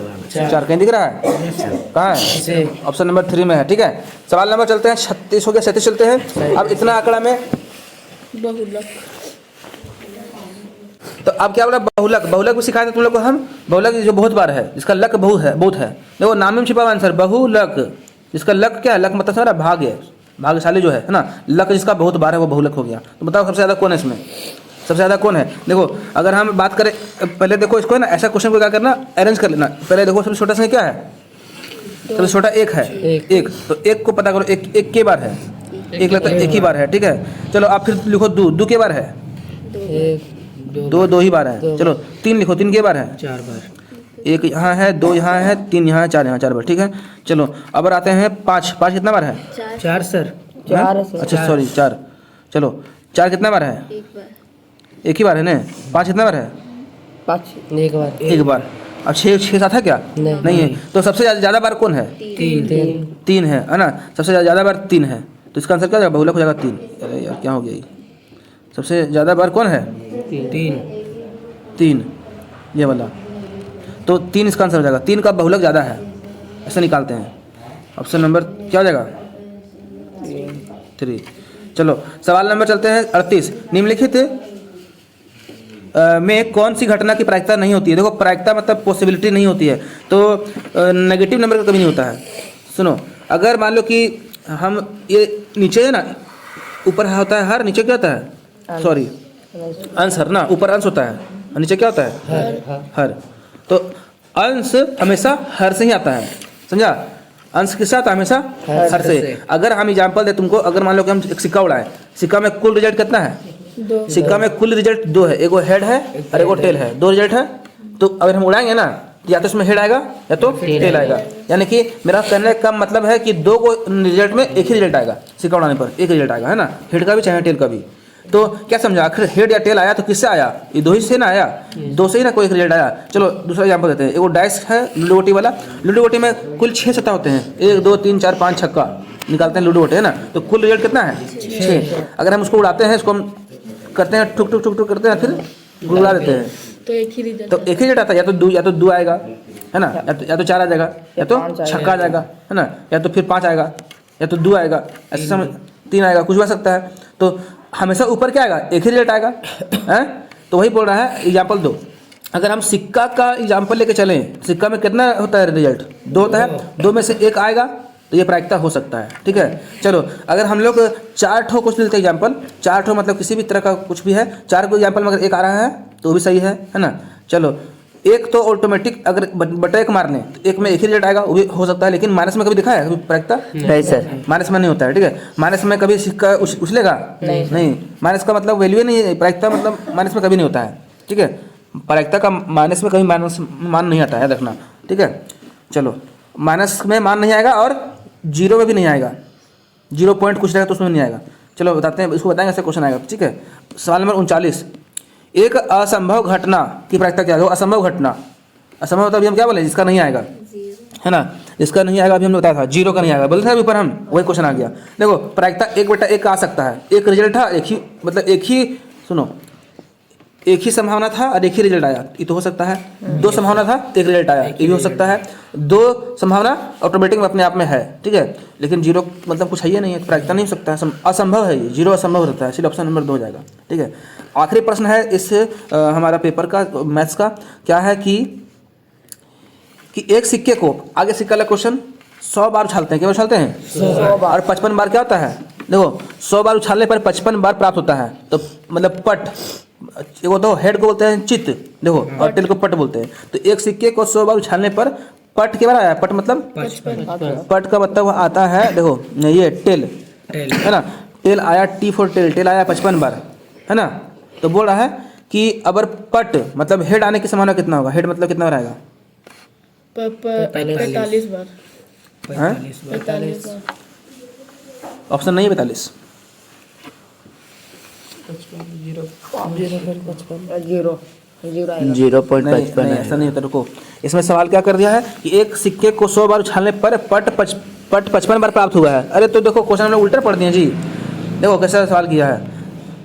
4। कहीं दिख रहा है? कहाँ है? ऑप्शन नंबर 3 में है, ठीक है। सवाल नंबर चलते हैं 36 हो गया, 37 चलते हैं। अब इतना आंकड़ा में बहुलक। तो अब क्या बोला? बहुलक भी सिखाए थे तुम लोग को हम। बहुलक जो बहुत बार है, जिसका लक बहुत है। देखो नाम में छिपा हुआ आंसर बहुलक, जिसका लक क्या है? लक मतलब सारा भाग्य, भाग्यशाली जो है ना। लक जिसका बहुत बार है वो बहुलक हो गया। तो बताओ सबसे ज़्यादा कौन है इसमें? सबसे ज़्यादा कौन है? देखो अगर हम बात करें, पहले देखो इसको है ना, ऐसा क्वेश्चन को क्या करना, अरेंज कर लेना। पहले देखो सबसे छोटा संख्या क्या है? सबसे छोटा 1 है, 1। तो 1 को पता करो, 1 के बार है, 1 लगता है 1 ही बार है, ठीक है। चलो आप फिर लिखो 2 के बार है, 2 ही बार है। चलो 3 लिखो, 3 के बार है, 4 बार। 1 यहाँ है, 2 यहाँ है, 3 यहाँ है, 4 यहाँ, 4 बार, ठीक है। चलो अब आते हैं 5 कितना बार है? 4 सर। अच्छा सॉरी 4। चलो 4 कितना बार है? एक ही बार है ना। 5 कितना बार है? 5 एक बार। एक बार। अब 6 साथ है क्या? नहीं है। तो सबसे ज़्यादा बार कौन है? 3 है ना। सबसे ज़्यादा बार 3 है, तो इसका आंसर क्या हो जाएगा? बहुलक हो जाएगा 3। अरे यार क्या हो गया ये? सबसे ज़्यादा बार कौन है? 3, ये वाला। तो 3 इसका आंसर हो जाएगा। 3 का बहुलक ज़्यादा है, ऐसे निकालते हैं। ऑप्शन नंबर क्या हो जाएगा? 3। चलो सवाल नंबर चलते हैं 38। निम्नलिखित में कौन सी घटना की प्रायिकता नहीं होती है? देखो प्रायिकता मतलब पॉसिबिलिटी नहीं होती है, तो नेगेटिव नंबर का कभी नहीं होता है। सुनो, अगर मान लो कि हम ये नीचे है ना, ऊपर होता है हर, नीचे क्या होता है? सॉरी अंश, हर ना। ऊपर अंश होता है और नीचे क्या होता है? हर। तो अंश हमेशा हर से ही आता है, समझा? अंश के साथ हमेशा हर से। अगर हम एग्जाम्पल दे तुमको, अगर मान लो कि हम एक सिक्का उड़ाए, सिक्का में कुल रिजल्ट कितना है? 2। सिक्का में कुल रिजल्ट 2 है, एगो हेड है और एगो टेल है, 2 रिजल्ट है। तो अगर हम उड़ाएंगे ना, या तो इसमें हेड आएगा या तो टेल आएगा। यानी कि मेरा कहने का मतलब है कि 2 को रिजल्ट में एक ही रिजल्ट आएगा, सिक्का उड़ाने पर एक रिजल्ट आएगा, है ना। हेड का भी चाहे टेल का भी। तो क्या समझा? आखिर हेड या टेल आया तो किससे आया? ये 2 ही से ना आया, 2 से ही ना कोई एक रिजल्ट आया। चलो दूसरा एग्जाम्पल देते हैं। एगो डाइस है लूडो गोटी वाला, लूडो गोटी में कुल 6 सट्टा होते हैं, 1 2 3 4 5 छक्का निकालते हैं लूडो गोटी, है ना। तो कुल रिजल्ट कितना है? 6। अगर हम उसको उड़ाते हैं, इसको हम करते हैं ठुक ठुक ठुक ठुक करते हैं, फिर उड़ा देते हैं, तो एक ही रिजल्ट। तो एक ही रिजल्ट आता है। या तो 2 आएगा, है ना, या तो 4 आ जाएगा, या तो छक्का आ जाएगा, है ना, या तो फिर 5 आएगा, या तो 2 आएगा, ऐसे समझ 3 आएगा, कुछ भी आ सकता है। तो हमेशा ऊपर क्या आएगा? एक ही रिजल्ट आएगा, हैं। तो वही बोल रहा है एग्जाम्पल 2। अगर हम सिक्का का एग्जाम्पल लेके चलें, सिक्का में कितना होता है रिजल्ट? 2 होता है, 2 में से 1 आएगा तो ये प्रायिकता हो सकता है, ठीक है। चलो अगर हम लोग 4 ठो कुछ लेते हैं एग्जाम्पल, 4 ठो मतलब किसी भी तरह का कुछ भी है, 4 को एग्जाम्पल में अगर 1 आ रहा है तो वो भी सही है ना। चलो 1 तो ऑटोमेटिक, अगर बटा 1 मार लें तो 1 में एक ही रिजल्ट आएगा, वो भी हो सकता है। लेकिन माइनस में कभी दिखा है कभी प्रायिकता? नहीं सर, माइनस में नहीं होता है, ठीक है। माइनस में कभी सिक्का उछलेगा? नहीं। माइनस का मतलब वैल्यू नहीं है, प्रायिकता मतलब माइनस में कभी नहीं होता है, ठीक है। प्रायिकता का माइनस में कभी माइनस मान नहीं आता है, देखना, ठीक है। चलो माइनस में मान नहीं आएगा और 0 में भी नहीं आएगा, 0 पॉइंट कुछ रहेगा तो उसमें नहीं आएगा। चलो बताते हैं, इसको बताएंगे, ऐसे क्वेश्चन आएगा, ठीक है। सवाल नंबर 39। एक असंभव घटना की प्रायिकता क्या है? असंभव घटना, असंभव मतलब अभी हम क्या बोले? जिसका नहीं आएगा, है ना, इसका नहीं आएगा। अभी हमने बताया था 0 का नहीं आएगा, बोलते थे अभी ऊपर हम, वही क्वेश्चन आ गया। देखो प्रायिकता 1/1 आ सकता है, एक रिजल्ट था, एक ही मतलब एक ही, सुनो, एक ही संभावना था और एक ही रिजल्ट आया, ये तो हो सकता है। 2 संभावना था, एक रिजल्ट आया, ये भी हो सकता है। 2 संभावना ऑटोमेटिक में अपने आप में है, ठीक है। लेकिन 0 मतलब कुछ है ही नहीं है, प्रायिकता नहीं हो सकता है, असंभव है ये, 0 असंभव रहता है, इसलिए ऑप्शन नंबर 2 हो जाएगा, ठीक है। आखिरी प्रश्न है इस हमारा पेपर का, मैथ्स का, क्या है कि एक सिक्के को, आगे सिक्का वाला क्वेश्चन 100 बार उछालते हैं, क्या उछालते हैं? 100 बार। और 55 बार क्या होता है? देखो 100 बार उछालने पर 55 बार प्राप्त होता है। तो मतलब पट, वो तो हेड को बोलते हैं चित, देखो, और टेल को पट बोलते हैं। तो एक सिक्के को 100 बार उछालने पर पट के बार आया, पट मतलब पट का मतलब आता है, देखो ये टेल है ना, टेल आया, टी फॉर टेल, टेल आया 55 बार, है ना। तो बोल रहा है कि अगर पट मतलब हेड आने की संभावना कितना होगा, हेड मतलब कितना रहेगा, 45 बार। हैं? 45 बार। ऑप्शन नहीं है 45। जीरो जीरो आएगा। 0.55 नहीं, ऐसा नहीं होता, रुको। इसमें सवाल क्या कर दिया है कि एक सिक्के को 100 बार उछालने पर पट 55 बार प्राप्त हुआ है। अरे तो देखो क्वेश्चन हमने उल्टा पढ़ दिया जी, देखो कैसा सवाल किया है।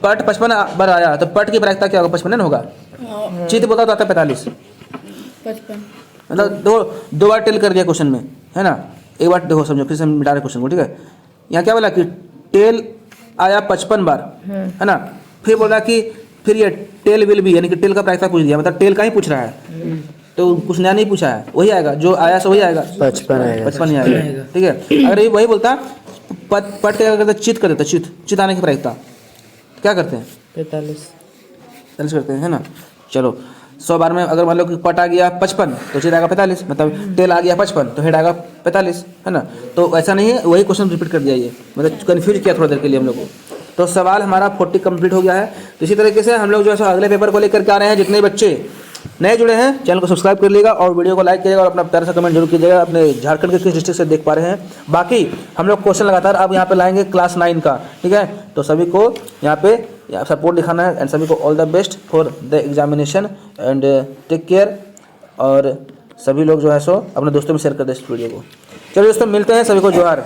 पट 55 बार आया तो पट की प्रायिकता क्या होगा, 55 ना होगा। हाँ, चित बोलता तो आता 45, 55। मतलब दो बार टेल कर दिया क्वेश्चन में, है ना। एक बार देखो समझो, फिर से हम मिटा रहे क्वेश्चन को, ठीक है। यहाँ क्या बोला कि टेल आया 55 बार, है ना। फिर बोला कि फिर ये टेल विल भी, यानी कि टेल का प्रायिकता पूछ दिया, मतलब टेल का ही पूछ रहा है, तो कुछ नया नहीं पूछा है, वही आएगा जो आया सो वही आएगा, 55 आएगा। 55 ही आएगा, ठीक है। अगर ये वही बोलता पट के क्या करते, चित कर देता, चित आने की प्रायिकता क्या करते हैं, 45 करते हैं, है ना। चलो 100 बार में अगर मान लो कि पट आ गया 55 तो चित आएगा 45, मतलब टेल आ गया 55 तो हेड आएगा 45, है ना। तो ऐसा नहीं है, वही क्वेश्चन रिपीट कर दिया, ये मतलब कन्फ्यूज किया थोड़ा देर के लिए हम लोग को। तो सवाल हमारा 40 कंप्लीट हो गया है। तो इसी तरीके से हम लोग जो है सो अगले पेपर को लेकर के आ रहे हैं। जितने बच्चे नए जुड़े हैं चैनल को सब्सक्राइब कर लीजिएगा और वीडियो को लाइक कीजिएगा और अपना प्यारा सा कमेंट जरूर कीजिएगा, अपने झारखंड के किस डिस्ट्रिक्ट से देख पा रहे हैं। बाकी हम लोग क्वेश्चन लगातार अब यहाँ पे लाएंगे क्लास 9 का, ठीक है। तो सभी को यहाँ पे सपोर्ट दिखाना है एंड सभी को all the best for the examination and take care. और सभी लोग जो है सो अपने दोस्तों में शेयर कर दें इस वीडियो को। चलिए दोस्तों, मिलते हैं, सभी को जोहार।